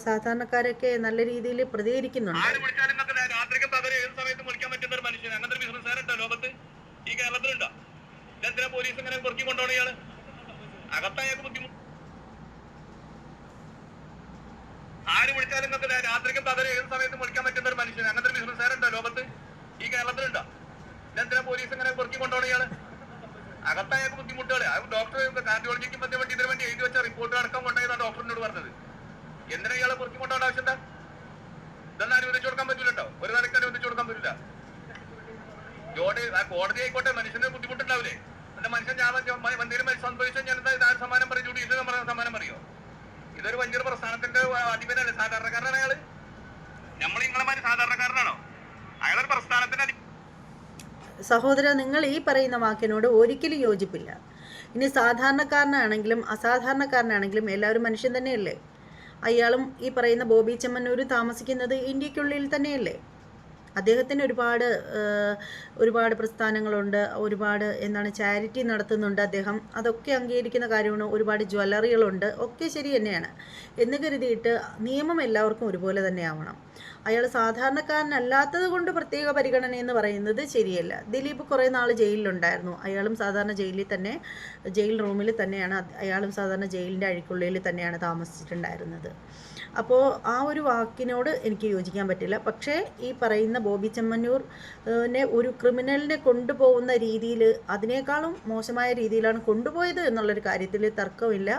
സാധാരണക്കാരൊക്കെ നല്ല രീതിയിൽ പ്രതികരിക്കുന്നുണ്ട്. ആര് വിളിച്ചാലും നിങ്ങൾക്ക് രാത്രിക്കും പകരം ഏത് സമയത്തും വിളിക്കാൻ പറ്റുന്ന ഒരു മനുഷ്യൻ, അങ്ങനത്തെ ഒരു ബിസിനസ്സുകാരുണ്ടോ ലോകത്ത്? ഈ കേരളത്തിലുണ്ടോ? ഇതെന്തിനാ പോലീസ് ഇങ്ങനെ പൊറുക്കി കൊണ്ടുപോകണം ഇയാള്? അകത്തായ ബുദ്ധിമുട്ടുകൾ. ഡോക്ടർ കാർഡിയോളജിക്ക് ബന്ധപ്പെട്ട് ഇതിനു വേണ്ടി എഴുതി വെച്ച റിപ്പോർട്ട് അടക്കം കൊണ്ടുപോയതാണ് ഡോക്ടറിനോട് പറഞ്ഞത്. എന്തിനാ ഇയാളെ പൊറുക്കി കൊണ്ടുപോകേണ്ട ആവശ്യം എന്താ? ഇതൊന്നും അനുവദിച്ചു കൊടുക്കാൻ പറ്റൂലോ. ഒരു നിലയ്ക്ക് അനുവദിച്ചു കൊടുക്കാൻ പറ്റില്ല. കോടതി ആയിക്കോട്ടെ, മനുഷ്യന് ബുദ്ധിമുട്ടുണ്ടാവില്ലേ? എന്റെ മനുഷ്യൻ എന്തെങ്കിലും സംഭവിച്ചാൽ ഞാൻ എന്താ സമ്മാനം പറയും? ജുഡീഷ്യൽ സമ്മാനം പറയോ? ഇതൊരു വലിയൊരു പ്രസ്ഥാനത്തിന്റെ അധിപനല്ലേ? സാധാരണക്കാരനാണ് അയാള്. നമ്മൾ നിങ്ങളെമാര് സാധാരണക്കാരനാണോ? അയാളൊരു പ്രസ്ഥാനത്തിന്റെ സഹോദര, നിങ്ങൾ ഈ പറയുന്ന വാക്കിനോട് ഒരിക്കലും യോജിപ്പില്ല. ഇനി സാധാരണക്കാരനാണെങ്കിലും അസാധാരണക്കാരനാണെങ്കിലും എല്ലാവരും മനുഷ്യൻ തന്നെയല്ലേ. അയാളും ഈ പറയുന്ന ബോബി ചെമ്മന്നൂർ താമസിക്കുന്നത് ഇന്ത്യക്കുള്ളിൽ തന്നെയല്ലേ. അദ്ദേഹത്തിന് ഒരുപാട് പ്രസ്ഥാനങ്ങളുണ്ട്, ചാരിറ്റി നടത്തുന്നുണ്ട് അദ്ദേഹം. അതൊക്കെ അംഗീകരിക്കുന്ന കാര്യമാണ്. ഒരുപാട് ജ്വല്ലറികളുണ്ട്, ഒക്കെ ശരി തന്നെയാണ്. എന്ന് കരുതിയിട്ട് നിയമം എല്ലാവർക്കും ഒരുപോലെ തന്നെ ആവണം. അയാൾ സാധാരണക്കാരനല്ലാത്തത് കൊണ്ട് പ്രത്യേക പരിഗണന എന്ന് പറയുന്നത് ശരിയല്ല. ദിലീപ് കുറേ നാൾ ജയിലിലുണ്ടായിരുന്നു. അയാളും സാധാരണ ജയിൽ റൂമിൽ തന്നെയാണ്, അയാളും സാധാരണ ജയിലിൻ്റെ അഴിക്കുള്ളിൽ തന്നെയാണ് താമസിച്ചിട്ടുണ്ടായിരുന്നത്. അപ്പോൾ ആ ഒരു വാക്കിനോട് എനിക്ക് യോജിക്കാൻ പറ്റില്ല. പക്ഷേ ഈ പറയുന്ന ബോബി ചെമ്മന്നൂരിനെ ഒരു ക്രിമിനലിനെ കൊണ്ടുപോകുന്ന രീതിയിൽ, അതിനേക്കാളും മോശമായ രീതിയിലാണ് കൊണ്ടുപോയത് എന്നുള്ളൊരു കാര്യത്തിൽ തർക്കമില്ല.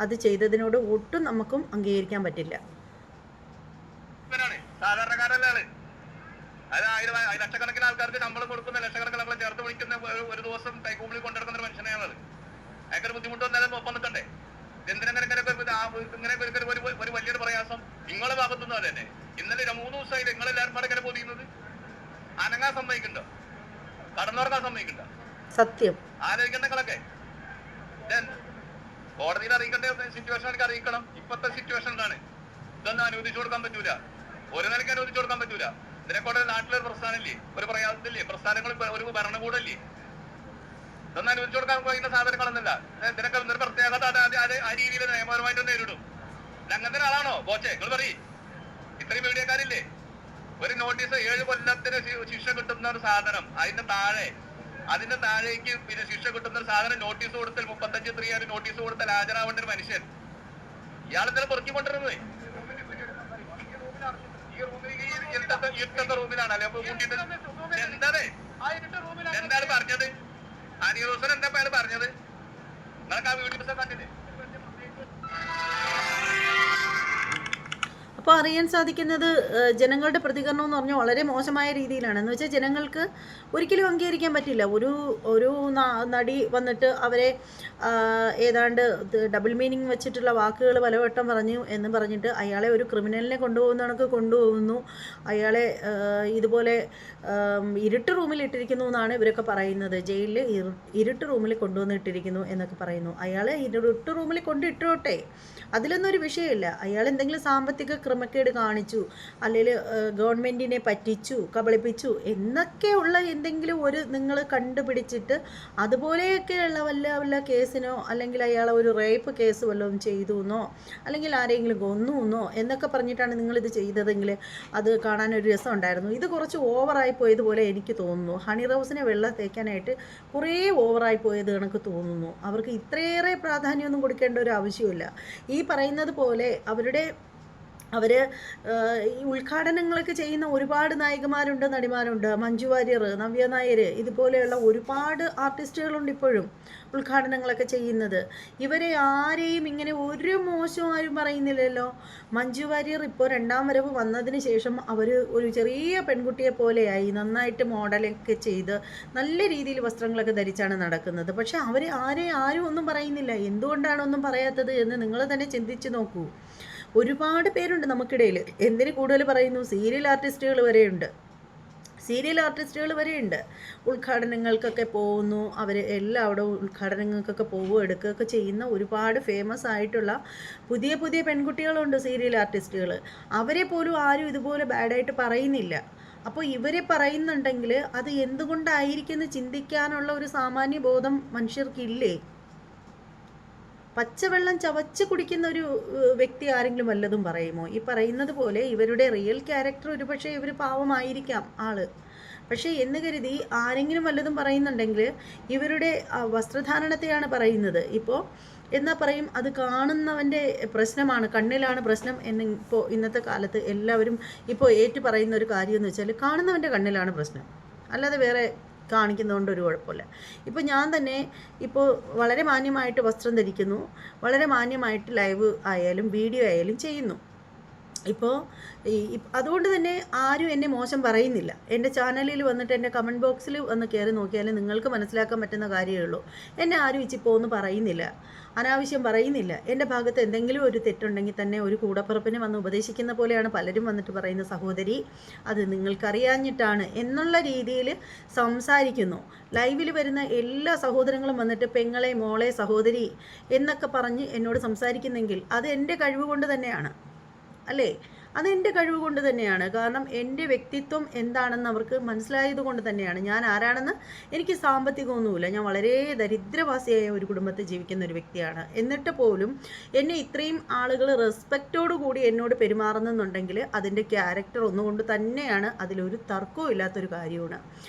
അത് ചെയ്തതിനോട് ഒട്ടും നമുക്കും അംഗീകരിക്കാൻ പറ്റില്ല. സാധാരണക്കാരല്ലേ? ലക്ഷക്കണക്കിന് ആൾക്കാർക്ക് ശമ്പളം കൊടുക്കുന്ന, ലക്ഷക്കണക്കിന് ആൾക്കാരെ ചേർത്ത് വിളിക്കുന്ന, ഒരു ദിവസം കൈക്കൂലി കൊണ്ടെടുക്കുന്ന ഒരു മനുഷ്യനെയാണ്. ഭയങ്കര ബുദ്ധിമുട്ട് വന്നാലും ഒപ്പം നിൽക്കണ്ടേ? ഇങ്ങനെ ഒരു വലിയൊരു പ്രയാസം നിങ്ങളെ ഭാഗത്തുനിന്ന്. അത് തന്നെ ഇന്നലെ 3 ദിവസമായി നിങ്ങളെല്ലാവരും പാടെ ഇങ്ങനെ പൊതിയുന്നത്. അനങ്ങാൻ സമ്മതിക്കണ്ടോ? കടന്നുറങ്ങാൻ സമ്മതിക്കണ്ടോ? സത്യം ആലോചിക്കണ്ട നിങ്ങളൊക്കെ. കോടതിയിൽ അറിയിക്കേണ്ട സിറ്റുവേഷൻ അറിയിക്കണം. ഇപ്പത്തെ സിറ്റുവേഷൻ എന്താണ്? ഇതൊന്നും അനുവദിച്ചു കൊടുക്കാൻ പറ്റൂല. ഒരു നിലയ്ക്ക് അനുവദിച്ചു കൊടുക്കാൻ പറ്റൂല. ഇതിനെക്കൂടെ നാട്ടിലൊരു പ്രസ്ഥാനമില്ലേ, ഒരു പ്രയാസത്തില്ലേ, പ്രസ്ഥാനങ്ങൾ ഒരു ഭരണകൂടല്ലേ? ഇതൊന്നും അനുവദിച്ചു കൊടുക്കാൻ കഴിയുന്ന സാധനങ്ങളൊന്നുമില്ല. ഇതിനൊക്കെ ഒരു പ്രത്യേകത ആ രീതിയിൽ നിയമപരമായിട്ട് നേരിടും. അങ്ങനത്തെ ആളാണോ ബോച്ചെ? നിങ്ങൾ പറയും. ഇത്രയും മീഡിയക്കാരില്ലേ? ഒരു നോട്ടീസ് 7 കൊല്ലത്തിന് ശിക്ഷ കിട്ടുന്ന ഒരു സാധനം, അതിന്റെ താഴേക്ക് പിന്നെ ശിക്ഷ കിട്ടുന്ന ഒരു സാധനം നോട്ടീസ് കൊടുത്താൽ 35 നോട്ടീസ് കൊടുത്താൽ ഹാജരാവേണ്ട ഒരു മനുഷ്യൻ ഇയാളെന്തായാലും പൊറുക്കിക്കൊണ്ടിരുന്നത് ഈ ഇരുട്ടത്തെ റൂമിലാണ്. അല്ലെ എന്താണ് പറഞ്ഞത്? അനിയോസൻ എന്താ അയാൾ പറഞ്ഞത്? നിങ്ങൾക്ക് ആ വീഡിയോസ് കണ്ടില്ലേ? അപ്പോൾ അറിയാൻ സാധിക്കുന്നത് ജനങ്ങളുടെ പ്രതികരണം എന്ന് പറഞ്ഞാൽ വളരെ മോശമായ രീതിയിലാണ്. എന്ന് വെച്ചാൽ ജനങ്ങൾക്ക് ഒരിക്കലും അംഗീകരിക്കാൻ പറ്റില്ല. ഒരു നടി വന്നിട്ട് അവരെ ഏതാണ്ട് ഡബിൾ മീനിങ് വെച്ചിട്ടുള്ള വാക്കുകൾ പലവട്ടം പറഞ്ഞു എന്ന് പറഞ്ഞിട്ട് അയാളെ ഒരു ക്രിമിനലിനെ കൊണ്ടുപോകുന്ന കണക്ക് കൊണ്ടുപോകുന്നു. അയാളെ ഇതുപോലെ ഇരുട്ട് റൂമിൽ ഇട്ടിരിക്കുന്നു എന്നാണ് ഇവരൊക്കെ പറയുന്നത്. ജയിലിൽ ഇരുട്ട് റൂമിൽ കൊണ്ടുവന്നിട്ടിരിക്കുന്നു എന്നൊക്കെ പറയുന്നു. അയാളെ ഇരുട്ട് റൂമിൽ കൊണ്ടിട്ടോട്ടെ, അതിലൊന്നും ഒരു വിഷയമില്ല. അയാൾ എന്തെങ്കിലും സാമ്പത്തിക ക്രമക്കേട് കാണിച്ചു, അല്ലെങ്കിൽ ഗവൺമെൻറ്റിനെ പറ്റിച്ചു, കബളിപ്പിച്ചു എന്നൊക്കെയുള്ള എന്തെങ്കിലും ഒരു നിങ്ങൾ കണ്ടുപിടിച്ചിട്ട് അതുപോലെയൊക്കെയുള്ള വല്ല കേസിനോ അല്ലെങ്കിൽ അയാളെ ഒരു റേപ്പ് കേസ് വല്ലതും ചെയ്തു എന്നോ അല്ലെങ്കിൽ ആരെങ്കിലും കൊന്നു എന്നോ എന്നൊക്കെ പറഞ്ഞിട്ടാണ് നിങ്ങളിത് ചെയ്തതെങ്കിൽ അത് കാണാനൊരു രസം ഉണ്ടായിരുന്നു. ഇത് കുറച്ച് ഓവറായി പോയതുപോലെ എനിക്ക് തോന്നുന്നു. ഹണി റോസിനെ വെള്ളം തേക്കാനായിട്ട് കുറേ ഓവറായി പോയത് കണക്ക് തോന്നുന്നു. അവർക്ക് ഇത്രയേറെ പ്രാധാന്യമൊന്നും കൊടുക്കേണ്ട ഒരു ആവശ്യമില്ല. ഈ പറയുന്നത് പോലെ അവർ ഈ ഉദ്ഘാടനങ്ങളൊക്കെ ചെയ്യുന്ന ഒരുപാട് നായികമാരുണ്ട്, നടിമാരുണ്ട്. മഞ്ജു വാര്യർ, നവ്യ നായർ, ഇതുപോലെയുള്ള ഒരുപാട് ആർട്ടിസ്റ്റുകളുണ്ട് ഇപ്പോഴും ഉദ്ഘാടനങ്ങളൊക്കെ ചെയ്യുന്നത്. ഇവരെ ആരെയും ഇങ്ങനെ ഒരു മോശം ആരും പറയുന്നില്ലല്ലോ. മഞ്ജു വാര്യർ ഇപ്പോൾ 2ാം വരവ് വന്നതിന് ശേഷം അവർ ഒരു ചെറിയ പെൺകുട്ടിയെ പോലെയായി, നന്നായിട്ട് മോഡലൊക്കെ ചെയ്ത് നല്ല രീതിയിൽ വസ്ത്രങ്ങളൊക്കെ ധരിച്ചാണ് നടക്കുന്നത്. പക്ഷെ ആരും ഒന്നും പറയുന്നില്ല. എന്തുകൊണ്ടാണ് ഒന്നും പറയാത്തത് എന്ന് നിങ്ങൾ തന്നെ ചിന്തിച്ച് നോക്കൂ. ഒരുപാട് പേരുണ്ട് നമുക്കിടയിൽ. എന്തിന് കൂടുതൽ പറയുന്നു, സീരിയൽ ആർട്ടിസ്റ്റുകൾ വരെയുണ്ട്. ഉദ്ഘാടനങ്ങൾക്കൊക്കെ പോകുന്നു. അവർ എല്ലാവിടവും ഉദ്ഘാടനങ്ങൾക്കൊക്കെ പോവുക എടുക്കുകയൊക്കെ ചെയ്യുന്ന ഒരുപാട് ഫേമസ് ആയിട്ടുള്ള പുതിയ പെൺകുട്ടികളുണ്ട്, സീരിയൽ ആർട്ടിസ്റ്റുകൾ. അവരെ പോലും ആരും ഇതുപോലെ ബാഡായിട്ട് പറയുന്നില്ല. അപ്പോൾ ഇവരെ പറയുന്നുണ്ടെങ്കിൽ അത് എന്തുകൊണ്ടായിരിക്കുമെന്ന് ചിന്തിക്കാനുള്ള ഒരു സാമാന്യ ബോധം മനുഷ്യർക്കില്ലേ? പച്ചവെള്ളം ചവച്ച് കുടിക്കുന്ന ഒരു വ്യക്തി ആരെങ്കിലും വല്ലതും പറയുമോ? ഈ പറയുന്നത് പോലെ ഇവരുടെ റിയൽ ക്യാരക്ടർ ഒരുപക്ഷെ ഇവർ പാവമായിരിക്കാം ആള്. പക്ഷേ എന്ന് കരുതി ആരെങ്കിലും വല്ലതും പറയുന്നുണ്ടെങ്കിൽ ഇവരുടെ വസ്ത്രധാരണത്തെയാണ് പറയുന്നത്. ഇപ്പോൾ എന്നാ പറയും, അത് കാണുന്നവൻ്റെ പ്രശ്നമാണ്, കണ്ണിലാണ് പ്രശ്നം എന്ന് ഇപ്പോൾ ഇന്നത്തെ കാലത്ത് എല്ലാവരും ഇപ്പോൾ ഏറ്റു പറയുന്ന ഒരു കാര്യം എന്ന് വെച്ചാൽ കാണുന്നവൻ്റെ കണ്ണിലാണ് പ്രശ്നം, അല്ലാതെ വേറെ കാണിക്കുന്നതുകൊണ്ട് ഒരു കുഴപ്പമില്ല. ഇപ്പോൾ ഞാൻ തന്നെ ഇപ്പോൾ വളരെ മാന്യമായിട്ട് വസ്ത്രം ധരിക്കുന്നു, വളരെ മാന്യമായിട്ട് ലൈവ് ആയാലും വീഡിയോ ആയാലും ചെയ്യുന്നു. ഇപ്പോൾ അതുകൊണ്ട് തന്നെ ആരും എന്നെ മോശം പറയുന്നില്ല. എൻ്റെ ചാനലിൽ വന്നിട്ട് എൻ്റെ കമൻറ്റ് ബോക്സിൽ വന്ന് കയറി നോക്കിയാൽ നിങ്ങൾക്ക് മനസ്സിലാക്കാൻ പറ്റുന്ന കാര്യമേ ഉള്ളൂ. എന്നെ ആരും ഇച്ചിപ്പോന്ന് പറയുന്നില്ല, അനാവശ്യം പറയുന്നില്ല. എൻ്റെ ഭാഗത്ത് എന്തെങ്കിലും ഒരു തെറ്റുണ്ടെങ്കിൽ തന്നെ ഒരു കൂടപ്പിറപ്പിനെ വന്ന് ഉപദേശിക്കുന്ന പോലെയാണ് പലരും വന്നിട്ട് പറയുന്ന, സഹോദരി അത് നിങ്ങൾക്കറിയാഞ്ഞിട്ടാണ് എന്നുള്ള രീതിയിൽ സംസാരിക്കുന്നു. ലൈവിൽ വരുന്ന എല്ലാ സഹോദരങ്ങളും വന്നിട്ട് പെങ്ങളെ, മോളെ, സഹോദരി എന്നൊക്കെ പറഞ്ഞ് എന്നോട് സംസാരിക്കുന്നെങ്കിൽ അത് എൻ്റെ കഴിവ് കൊണ്ട് തന്നെയാണ്, അല്ലേ? അതെൻ്റെ കഴിവ് കൊണ്ട് തന്നെയാണ്. കാരണം എൻ്റെ വ്യക്തിത്വം എന്താണെന്ന് അവർക്ക് മനസ്സിലായത് കൊണ്ട് തന്നെയാണ്. ഞാൻ ആരാണെന്ന് എനിക്ക് സാമ്പത്തികമൊന്നുമില്ല. ഞാൻ വളരെ ദരിദ്രവാസിയായ ഒരു കുടുംബത്തിൽ ജീവിക്കുന്ന ഒരു വ്യക്തിയാണ്. എന്നിട്ട് പോലും എന്നെ ഇത്രയും ആളുകൾ റെസ്പെക്റ്റോടുകൂടി എന്നോട് പെരുമാറുന്നുണ്ടെങ്കിൽ അതിൻ്റെ ക്യാരക്ടർ ഒന്നുകൊണ്ട് തന്നെയാണ്. അതിലൊരു തർക്കവും ഇല്ലാത്തൊരു കാര്യമാണ്.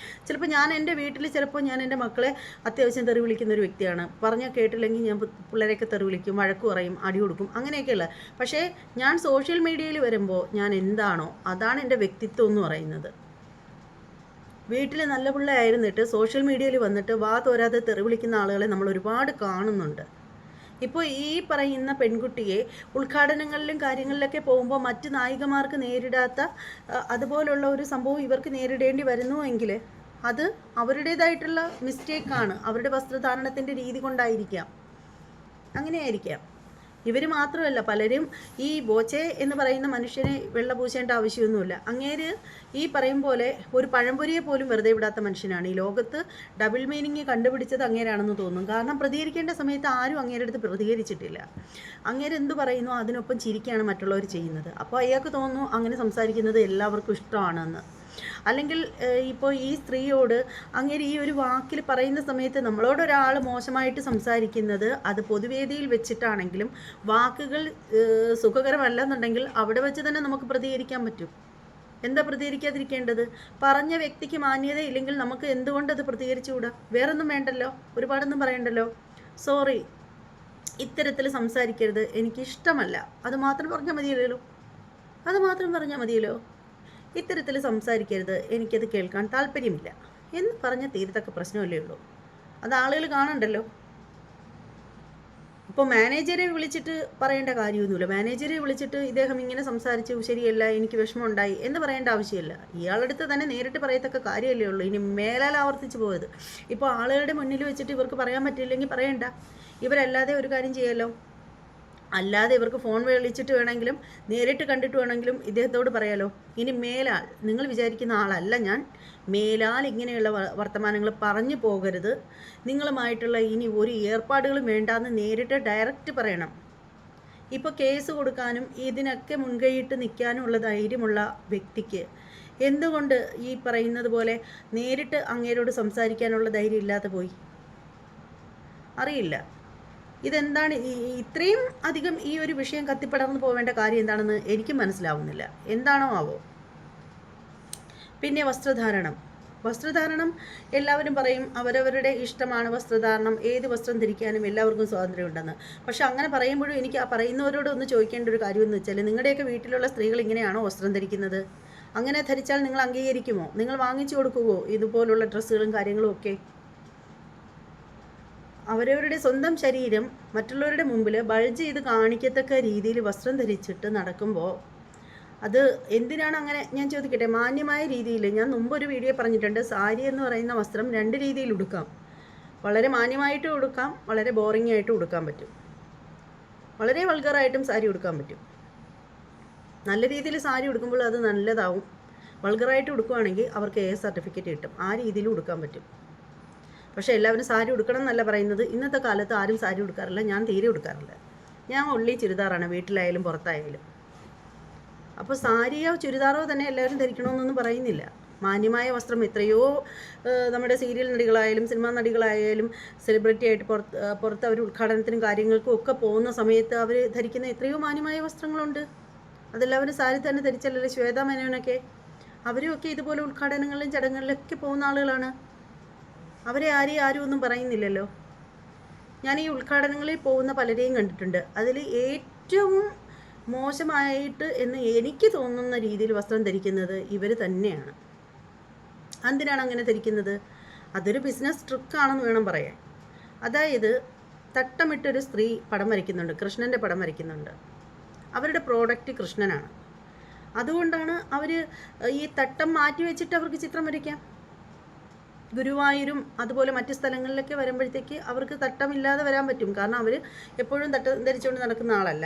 ചിലപ്പോൾ ഞാൻ എൻ്റെ വീട്ടിൽ ഞാൻ എൻ്റെ മക്കളെ അത്യാവശ്യം തെറി വിളിക്കുന്ന ഒരു വ്യക്തിയാണ്. പറഞ്ഞാൽ കേട്ടില്ലെങ്കിൽ ഞാൻ പിള്ളേരെയൊക്കെ തെറി വിളിക്കും, വഴക്ക് പറയും, അടി കൊടുക്കും, അങ്ങനെയൊക്കെയുള്ള. പക്ഷേ ഞാൻ സോഷ്യൽ മീഡിയയിൽ വരുമ്പോൾ ഞാൻ എന്താണോ അതാണ് എൻ്റെ വ്യക്തിത്വം എന്ന് പറയുന്നത്. വീട്ടിൽ നല്ല പിള്ളയായിരുന്നിട്ട് സോഷ്യൽ മീഡിയയിൽ വന്നിട്ട് വാ തോരാതെ തെറി വിളിക്കുന്ന ആളുകളെ നമ്മൾ ഒരുപാട് കാണുന്നുണ്ട്. ഇപ്പോൾ ഈ പറയുന്ന പെൺകുട്ടിയെ ഉദ്ഘാടനങ്ങളിലും കാര്യങ്ങളിലൊക്കെ പോകുമ്പോൾ മറ്റ് നായികമാർക്ക് നേരിടാത്ത അതുപോലുള്ള ഒരു സംഭവം ഇവർക്ക് നേരിടേണ്ടി വരുന്നുവെങ്കിൽ അത് അവരുടേതായിട്ടുള്ള മിസ്റ്റേക്കാണ്. അവരുടെ വസ്ത്രധാരണത്തിൻ്റെ രീതി കൊണ്ടായിരിക്കാം, അങ്ങനെയായിരിക്കാം. ഇവർ മാത്രമല്ല, പലരും ഈ ബോച്ചെ എന്ന് പറയുന്ന മനുഷ്യനെ വെള്ള പൂശേണ്ട ആവശ്യമൊന്നുമില്ല. അങ്ങേര് ഈ പറയും പോലെ ഒരു പഴംപൊരിയെ പോലും വെറുതെ വിടാത്ത മനുഷ്യനാണ്. ഈ ലോകത്ത് ഡബിൾ മീനിങ് കണ്ടുപിടിച്ചത് അങ്ങേരാണെന്ന് തോന്നും. കാരണം പ്രതികരിക്കേണ്ട സമയത്ത് ആരും അങ്ങേരുടെ അടുത്ത് പ്രതികരിച്ചിട്ടില്ല. അങ്ങേര് എന്ത് പറയുന്നു അതിനൊപ്പം ചിരിക്കുകയാണ് മറ്റുള്ളവർ ചെയ്യുന്നത്. അപ്പോൾ അയാൾക്ക് തോന്നുന്നു അങ്ങനെ സംസാരിക്കുന്നത് എല്ലാവർക്കും ഇഷ്ടമാണെന്ന്. അല്ലെങ്കിൽ ഇപ്പോൾ ഈ സ്ത്രീയോട് അങ്ങനെ ഈ ഒരു വാക്കിൽ പറയുന്ന സമയത്ത് നമ്മളോട് ഒരാൾ മോശമായിട്ട് സംസാരിക്കുന്നത് അത് പൊതുവേദിയിൽ വെച്ചിട്ടാണെങ്കിലും വാക്കുകൾ സുഖകരമല്ലെന്നുണ്ടെങ്കിൽ അവിടെ വെച്ച് തന്നെ നമുക്ക് പ്രതികരിക്കാൻ പറ്റും. എന്താ പ്രതികരിക്കാതിരിക്കേണ്ടത്? പറഞ്ഞ വ്യക്തിക്ക് മാന്യത ഇല്ലെങ്കിൽ നമുക്ക് എന്തുകൊണ്ട് അത് പ്രതികരിച്ചുകൂടാ? വേറൊന്നും വേണ്ടല്ലോ, ഒരുപാടൊന്നും പറയണ്ടല്ലോ. സോറി, ഇത്തരത്തിൽ സംസാരിക്കരുത്, എനിക്കിഷ്ടമല്ല, അത് മാത്രം പറഞ്ഞാൽ മതിയല്ലോ. ഇത്തരത്തിൽ സംസാരിക്കരുത്, എനിക്കത് കേൾക്കാൻ താല്പര്യമില്ല എന്ന് പറഞ്ഞാൽ തീരത്തക്ക പ്രശ്നമല്ലേ ഉള്ളൂ. അത് ആളുകൾ കാണണ്ടല്ലോ. ഇപ്പോൾ മാനേജറെ വിളിച്ചിട്ട് പറയേണ്ട കാര്യമൊന്നുമില്ല. മാനേജറെ വിളിച്ചിട്ട് ഇദ്ദേഹം ഇങ്ങനെ സംസാരിച്ചു, ശരിയല്ല, എനിക്ക് വിഷമമുണ്ടായി എന്ന് പറയേണ്ട ആവശ്യമില്ല. ഇയാളടുത്ത് തന്നെ നേരിട്ട് പറയത്തക്ക കാര്യമല്ലേ ഉള്ളൂ. ഇനി മേലാൽ ആവർത്തിച്ച് പോയത്. ഇപ്പോൾ ആളുകളുടെ മുന്നിൽ വെച്ചിട്ട് ഇവർക്ക് പറയാൻ പറ്റില്ലെങ്കിൽ പറയണ്ട. ഇവരല്ലാതെ ഒരു കാര്യം ചെയ്യാമല്ലോ. അല്ലാതെ ഇവർക്ക് ഫോൺ വിളിച്ചിട്ട് വേണമെങ്കിലും നേരിട്ട് കണ്ടിട്ട് വേണമെങ്കിലും ഇദ്ദേഹത്തോട് പറയാലോ, ഇനി മേലാൽ, നിങ്ങൾ വിചാരിക്കുന്ന ആളല്ല ഞാൻ, മേലാൽ ഇങ്ങനെയുള്ള വർത്തമാനങ്ങൾ പറഞ്ഞു പോകരുത്, നിങ്ങളുമായിട്ടുള്ള ഇനി ഒരു ഏർപ്പാടുകളും വേണ്ടാന്ന് നേരിട്ട് ഡയറക്റ്റ് പറയണം. ഇപ്പോൾ കേസ് കൊടുക്കാനും ഇതിനൊക്കെ മുൻകൈയിട്ട് നിൽക്കാനുമുള്ള ധൈര്യമുള്ള വ്യക്തിക്ക് എന്തുകൊണ്ട് ഈ പറയുന്നത് പോലെ നേരിട്ട് അങ്ങേരോട് സംസാരിക്കാനുള്ള ധൈര്യം ഇല്ലാതെ പോയി? അറിയില്ല. ഇതെന്താണ് ഇത്രയും അധികം ഈ ഒരു വിഷയം കത്തിപ്പടർന്നു പോവേണ്ട കാര്യം എന്താണെന്ന് എനിക്ക് മനസ്സിലാവുന്നില്ല. എന്താണോ ആവോ. പിന്നെ വസ്ത്രധാരണം എല്ലാവരും പറയും അവരവരുടെ ഇഷ്ടമാണ് വസ്ത്രധാരണം, ഏത് വസ്ത്രം ധരിക്കാനും എല്ലാവർക്കും സ്വാതന്ത്ര്യമുണ്ടെന്ന്. പക്ഷെ അങ്ങനെ പറയുമ്പോഴും എനിക്ക് ആ പറയുന്നവരോട് ഒന്ന് ചോദിക്കേണ്ട ഒരു കാര്യം എന്ന് വെച്ചാൽ, നിങ്ങളുടെയൊക്കെ വീട്ടിലുള്ള സ്ത്രീകൾ ഇങ്ങനെയാണോ വസ്ത്രം ധരിക്കുന്നത്? അങ്ങനെ ധരിച്ചാൽ നിങ്ങൾ അംഗീകരിക്കുമോ? നിങ്ങൾ വാങ്ങിച്ചു കൊടുക്കുമോ ഇതുപോലുള്ള ഡ്രസ്സുകളും കാര്യങ്ങളും ഒക്കെ? അവരവരുടെ സ്വന്തം ശരീരം മറ്റുള്ളവരുടെ മുമ്പിൽ ബൾജ് ചെയ്ത് കാണിക്കത്തക്ക രീതിയിൽ വസ്ത്രം ധരിച്ചിട്ട് നടക്കുമ്പോൾ അത് എന്തിനാണ് അങ്ങനെ? ഞാൻ ചോദിക്കട്ടെ, മാന്യമായ രീതിയിൽ, ഞാൻ മുമ്പൊരു വീഡിയോ പറഞ്ഞിട്ടുണ്ട്, സാരി എന്ന് പറയുന്ന വസ്ത്രം 2 രീതിയിൽ ഉടുക്കാം. വളരെ മാന്യമായിട്ടും ഉടുക്കാം, വളരെ ബോറിംഗ് ആയിട്ടും ഉടുക്കാൻ പറ്റും, വളരെ വൾഗറായിട്ടും സാരി ഉടുക്കാൻ പറ്റും. നല്ല രീതിയിൽ സാരി ഉടുക്കുമ്പോൾ അത് നല്ലതാവും. വൾഗറായിട്ട് ഉടുക്കുകയാണെങ്കിൽ അവർക്ക് A സർട്ടിഫിക്കറ്റ് കിട്ടും. ആ രീതിയിൽ ഉടുക്കാൻ പറ്റും. പക്ഷേ എല്ലാവരും സാരി ഉടുക്കണം എന്നല്ല പറയുന്നത്. ഇന്നത്തെ കാലത്ത് ആരും സാരി ഉടുക്കാറില്ല. ഞാൻ തീരെ ഉടുക്കാറില്ല. ഞാൻ ഒള്ളി ചുരിദാറാണ്, വീട്ടിലായാലും പുറത്തായാലും. അപ്പോൾ സാരിയോ ചുരിദാറോ തന്നെ എല്ലാവരും ധരിക്കണമെന്നൊന്നും പറയുന്നില്ല. മാന്യമായ വസ്ത്രം എത്രയോ നമ്മുടെ സീരിയൽ നടികളായാലും സിനിമാ നടികളായാലും സെലിബ്രിറ്റി ആയിട്ട് പുറത്ത് അവർ ഉദ്ഘാടനത്തിനും കാര്യങ്ങൾക്കും ഒക്കെ പോകുന്ന സമയത്ത് അവർ ധരിക്കുന്ന എത്രയോ മാന്യമായ വസ്ത്രങ്ങളുണ്ട്. അതെല്ലാവരും സാരി തന്നെ ധരിച്ചല്ലേ. ശ്വേതാ മേനോനൊക്കെ, അവരുമൊക്കെ ഇതുപോലെ ഉദ്ഘാടനങ്ങളിലും ചടങ്ങുകളിലൊക്കെ പോകുന്ന ആളുകളാണ്. അവരെ ആരും ഒന്നും പറയുന്നില്ലല്ലോ. ഞാൻ ഈ ഉദ്ഘാടനങ്ങളിൽ പോകുന്ന പലരെയും കണ്ടിട്ടുണ്ട്. അതിൽ ഏറ്റവും മോശമായിട്ട് എന്ന് എനിക്ക് തോന്നുന്ന രീതിയിൽ വസ്ത്രം ധരിക്കുന്നത് ഇവർ തന്നെയാണ്. എന്തിനാണ് അങ്ങനെ ധരിക്കുന്നത്? അതൊരു ബിസിനസ് ട്രിക്കാണെന്ന് വേണം പറയാൻ. അതായത് തട്ടമിട്ടൊരു സ്ത്രീ പടം വരയ്ക്കുന്നുണ്ട്, കൃഷ്ണൻ്റെ പടം വരയ്ക്കുന്നുണ്ട്. അവരുടെ പ്രോഡക്റ്റ് കൃഷ്ണനാണ്. അതുകൊണ്ടാണ് അവർ ഈ തട്ടം മാറ്റി വെച്ചിട്ട് അവർക്ക് ചിത്രം വരയ്ക്കാം. ഗുരുവായൂരും അതുപോലെ മറ്റ് സ്ഥലങ്ങളിലൊക്കെ വരുമ്പോഴത്തേക്ക് അവർക്ക് തട്ടമില്ലാതെ വരാൻ പറ്റും. കാരണം അവർ എപ്പോഴും തട്ടം ധരിച്ചുകൊണ്ട് നടക്കുന്ന ആളല്ല.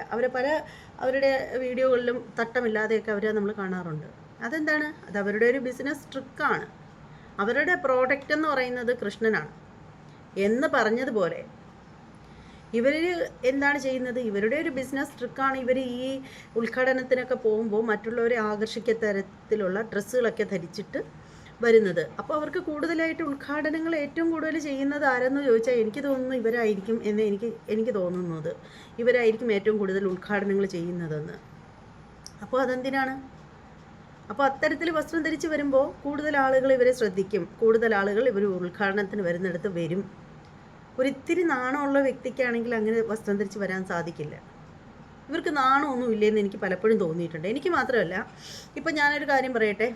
അവരുടെ വീഡിയോകളിലും തട്ടമില്ലാതെയൊക്കെ അവരെ നമ്മൾ കാണാറുണ്ട്. അതെന്താണ്? അത് അവരുടെ ഒരു ബിസിനസ് ട്രിക്കാണ്. അവരുടെ പ്രോഡക്റ്റ് എന്ന് പറയുന്നത് കൃഷ്ണനാണ് എന്ന് പറഞ്ഞതുപോലെ ഇവർ എന്താണ് ചെയ്യുന്നത്? ഇവരുടെ ഒരു ബിസിനസ് ട്രിക്കാണ്. ഇവർ ഈ ഉദ്ഘാടനത്തിനൊക്കെ പോകുമ്പോൾ മറ്റുള്ളവരെ ആകർഷിക്കുന്ന തരത്തിലുള്ള ഡ്രസ്സുകളൊക്കെ ധരിച്ചിട്ട് വരുന്നത്. അപ്പോൾ അവർക്ക് കൂടുതലായിട്ട് ഉദ്ഘാടനങ്ങൾ ഏറ്റവും കൂടുതൽ ചെയ്യുന്നത് ആരെന്ന് ചോദിച്ചാൽ എനിക്ക് തോന്നുന്നു ഇവരായിരിക്കും എന്ന് എനിക്ക് തോന്നുന്നത്. ഇവരായിരിക്കും ഏറ്റവും കൂടുതൽ ഉദ്ഘാടനങ്ങൾ ചെയ്യുന്നതെന്ന്. അപ്പോൾ അതെന്തിനാണ്? അപ്പോൾ അത്തരത്തിൽ വസ്ത്രം ധരിച്ച് വരുമ്പോൾ കൂടുതൽ ആളുകൾ ഇവരെ ശ്രദ്ധിക്കും. കൂടുതൽ ആളുകൾ ഇവർ ഉദ്ഘാടനത്തിന് വരുന്നിടത്ത് വരും. ഒരിത്തിരി നാണമുള്ള വ്യക്തിക്കാണെങ്കിൽ അങ്ങനെ വസ്ത്രം ധരിച്ച് വരാൻ സാധിക്കില്ല. ഇവർക്ക് നാണമൊന്നും ഇല്ലെന്ന് എനിക്ക് പലപ്പോഴും തോന്നിയിട്ടുണ്ട്. എനിക്ക് മാത്രമല്ല, ഇപ്പം ഞാനൊരു കാര്യം പറയട്ടെ,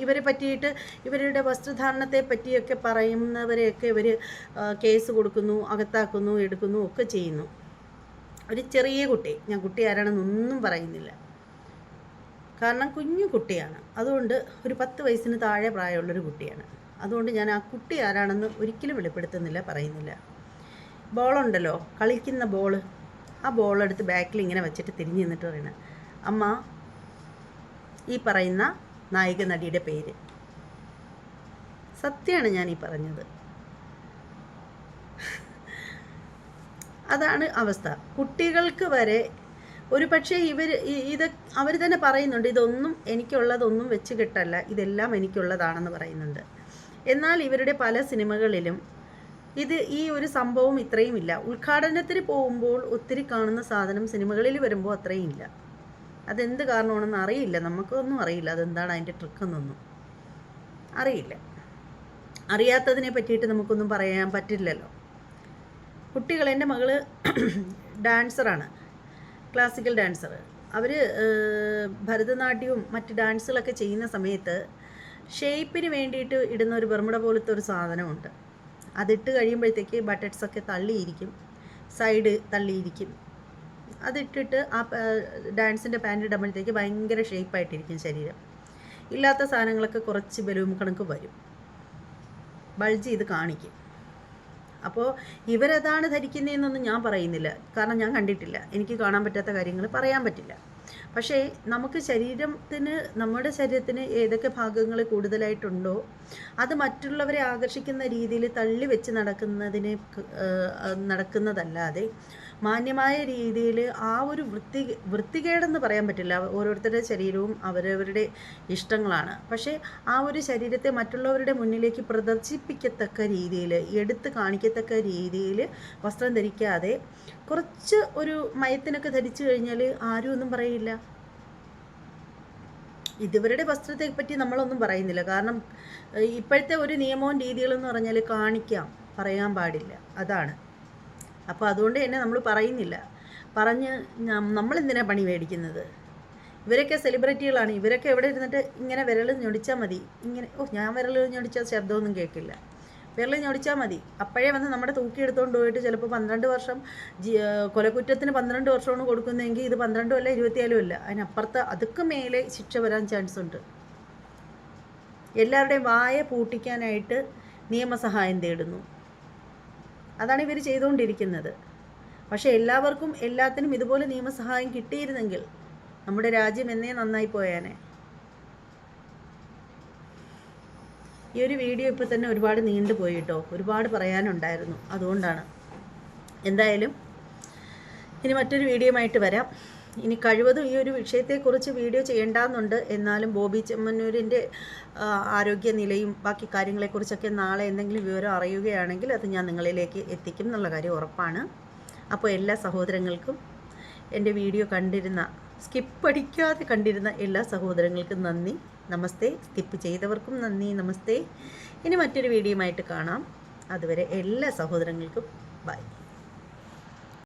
ഇവരെ പറ്റിയിട്ട് ഇവരുടെ വസ്ത്രധാരണത്തെ പറ്റിയൊക്കെ പറയുന്നവരെയൊക്കെ ഇവർ കേസ് കൊടുക്കുന്നു, അകത്താക്കുന്നു, എടുക്കുന്നു ഒക്കെ ചെയ്യുന്നു. ഒരു ചെറിയ കുട്ടി, ഞാൻ കുട്ടി ആരാണെന്നൊന്നും പറയുന്നില്ല, കാരണം കുഞ്ഞു കുട്ടിയാണ്. അതുകൊണ്ട് ഒരു 10 വയസ്സിന് താഴെ പ്രായമുള്ളൊരു കുട്ടിയാണ്. അതുകൊണ്ട് ഞാൻ ആ കുട്ടി ആരാണെന്ന് ഒരിക്കലും വെളിപ്പെടുത്തുന്നില്ല, പറയുന്നില്ല. ബോളുണ്ടല്ലോ, കളിക്കുന്ന ബോള്, ആ ബോളെടുത്ത് ബാക്കിൽ ഇങ്ങനെ വെച്ചിട്ട് തിരിഞ്ഞ് നിന്നിട്ട് പറയണ, അമ്മ ഈ പറയുന്ന നായിക നടിയുടെ പേര്. സത്യമാണ് ഞാൻ ഈ പറഞ്ഞത്. അതാണ് അവസ്ഥ. കുട്ടികൾക്ക് വരെ ഒരു പക്ഷേ ഇത് അവർ തന്നെ പറയുന്നുണ്ട്, ഇതൊന്നും എനിക്കുള്ളതൊന്നും വെച്ച് കിട്ടല്ല, ഇതെല്ലാം എനിക്കുള്ളതാണെന്ന് പറയുന്നുണ്ട്. എന്നാൽ ഇവരുടെ പല സിനിമകളിലും ഈ ഒരു സംഭവം ഇത്രയും ഇല്ല. ഉദ്ഘാടനത്തിന് പോകുമ്പോൾ ഒത്തിരി കാണുന്ന സാധനം സിനിമകളിൽ വരുമ്പോൾ അത്രയും ഇല്ല. അതെന്ത് കാരണമാണെന്ന് അറിയില്ല, നമുക്കൊന്നും അറിയില്ല. അതെന്താണ് അതിൻ്റെ ട്രിക്കെന്നൊന്നും അറിയില്ല. അറിയാത്തതിനെ പറ്റിയിട്ട് നമുക്കൊന്നും പറയാൻ പറ്റില്ലല്ലോ. കുട്ടികൾ, എൻ്റെ മകള് ഡാൻസറാണ്, ക്ലാസിക്കൽ ഡാൻസർ. അവർ ഭരതനാട്യവും മറ്റ് ഡാൻസുകളൊക്കെ ചെയ്യുന്ന സമയത്ത് ഷേപ്പിന് വേണ്ടിയിട്ട് ഇടുന്ന ഒരു ബർമുട പോലത്തെ ഒരു സാധനമുണ്ട്. അതിട്ട് കഴിയുമ്പോഴത്തേക്ക് ബട്ടക്സൊക്കെ തള്ളിയിരിക്കും, സൈഡ് തള്ളിയിരിക്കും. അതിട്ടിട്ട് ആ ഡാൻസിൻ്റെ പാൻറ് ഇടുമ്പോഴത്തേക്ക് ഭയങ്കര ഷേപ്പായിട്ടിരിക്കും ശരീരം. ഇല്ലാത്ത സാധനങ്ങളൊക്കെ കുറച്ച് ബലൂൺ കണക്ക് വരും, ബൾജ് ചെയ്ത് കാണിക്കും. അപ്പോൾ ഇവരതാണ് ധരിക്കുന്നതെന്നൊന്നും ഞാൻ പറയുന്നില്ല, കാരണം ഞാൻ കണ്ടിട്ടില്ല. എനിക്ക് കാണാൻ പറ്റാത്ത കാര്യങ്ങൾ പറയാൻ പറ്റില്ല. പക്ഷേ നമ്മുടെ ശരീരത്തിന് ഏതൊക്കെ ഭാഗങ്ങൾ കൂടുതലായിട്ടുണ്ടോ അത് മറ്റുള്ളവരെ ആകർഷിക്കുന്ന രീതിയിൽ തള്ളി വെച്ച് നടക്കുന്നതല്ലാതെ മാന്യമായ രീതിയിൽ ആ ഒരു വൃത്തികേടെന്ന് പറയാൻ പറ്റില്ല. ഓരോരുത്തരുടെ ശരീരവും അവരവരുടെ ഇഷ്ടങ്ങളാണ്. പക്ഷേ ആ ഒരു ശരീരത്തെ മറ്റുള്ളവരുടെ മുന്നിലേക്ക് പ്രദർശിപ്പിക്കത്തക്ക രീതിയിൽ, എടുത്ത് കാണിക്കത്തക്ക രീതിയിൽ വസ്ത്രം ധരിക്കാതെ കുറച്ച് ഒരു മയത്തിനൊക്കെ ധരിച്ചു കഴിഞ്ഞാൽ ആരും ഒന്നും പറയില്ല. ഇവരുടെ വസ്ത്രത്തെ പറ്റി നമ്മളൊന്നും പറയുന്നില്ല. കാരണം ഇപ്പോഴത്തെ ഒരു നിയമവും രീതികളെന്ന് പറഞ്ഞാൽ കാണിക്കാം, പറയാൻ പാടില്ല, അതാണ്. അപ്പോൾ അതുകൊണ്ട് തന്നെ നമ്മൾ പറയുന്നില്ല. നമ്മളെന്തിനാണ് പണി മേടിക്കുന്നത്? ഇവരൊക്കെ സെലിബ്രിറ്റികളാണ്. ഇവരൊക്കെ എവിടെ ഇരുന്നിട്ട് ഇങ്ങനെ വിരൽ ഞൊടിച്ചാൽ മതി, ഇങ്ങനെ ഞാൻ വിരൽ ഞൊടിച്ചാൽ ശബ്ദമൊന്നും കേൾക്കില്ല, വിരൽ ഞൊടിച്ചാൽ മതി. അപ്പോഴേ വന്ന് നമ്മുടെ തൂക്കിയെടുത്തുകൊണ്ട് പോയിട്ട് ചിലപ്പോൾ 12 വർഷം കൊലക്കുറ്റത്തിന് 12 വർഷമാണ് കൊടുക്കുന്നതെങ്കിൽ ഇത് 12 അല്ല 24 അല്ല, അതിനപ്പുറത്ത് അതൊക്കെ മേലെ ശിക്ഷ വരാൻ ചാൻസ് ഉണ്ട്. എല്ലാവരുടെയും വായ പൂട്ടിക്കാനായിട്ട് നിയമസഹായം തേടുന്നു. അതാണ് ഇവർ ചെയ്തുകൊണ്ടിരിക്കുന്നത്. പക്ഷേ എല്ലാവർക്കും എല്ലാത്തിനും ഇതുപോലെ നിയമസഹായം കിട്ടിയിരുന്നെങ്കിൽ നമ്മുടെ രാജ്യം എന്നേ നന്നായി പോയേനെ. ഈ ഒരു വീഡിയോ ഇപ്പോൾ തന്നെ ഒരുപാട് നീണ്ടുപോയി കേട്ടോ, ഒരുപാട് പറയാനുണ്ടായിരുന്നു, അതുകൊണ്ടാണ്. എന്തായാലും ഇനി മറ്റൊരു വീഡിയോയുമായിട്ട് വരാം. ഇനി കഴിവതും ഈ ഒരു വിഷയത്തെക്കുറിച്ച് വീഡിയോ ചെയ്യേണ്ടെന്നുണ്ട്. എന്നാലും ബോബി ചെമ്മന്നൂരിൻ്റെ ആരോഗ്യനിലയും ബാക്കി കാര്യങ്ങളെക്കുറിച്ചൊക്കെ നാളെ എന്തെങ്കിലും വിവരം അറിയുകയാണെങ്കിൽ അത് ഞാൻ നിങ്ങളിലേക്ക് എത്തിക്കും എന്നുള്ള കാര്യം ഉറപ്പാണ്. അപ്പോൾ എല്ലാ സഹോദരങ്ങൾക്കും, എൻ്റെ വീഡിയോ സ്കിപ്പ് അടിക്കാതെ കണ്ടിരുന്ന എല്ലാ സഹോദരങ്ങൾക്കും നന്ദി, നമസ്തേ. സ്കിപ്പ് ചെയ്തവർക്കും നന്ദി, നമസ്തേ. ഇനി മറ്റൊരു വീഡിയോയുമായിട്ട് കാണാം. അതുവരെ എല്ലാ സഹോദരങ്ങൾക്കും ബൈ.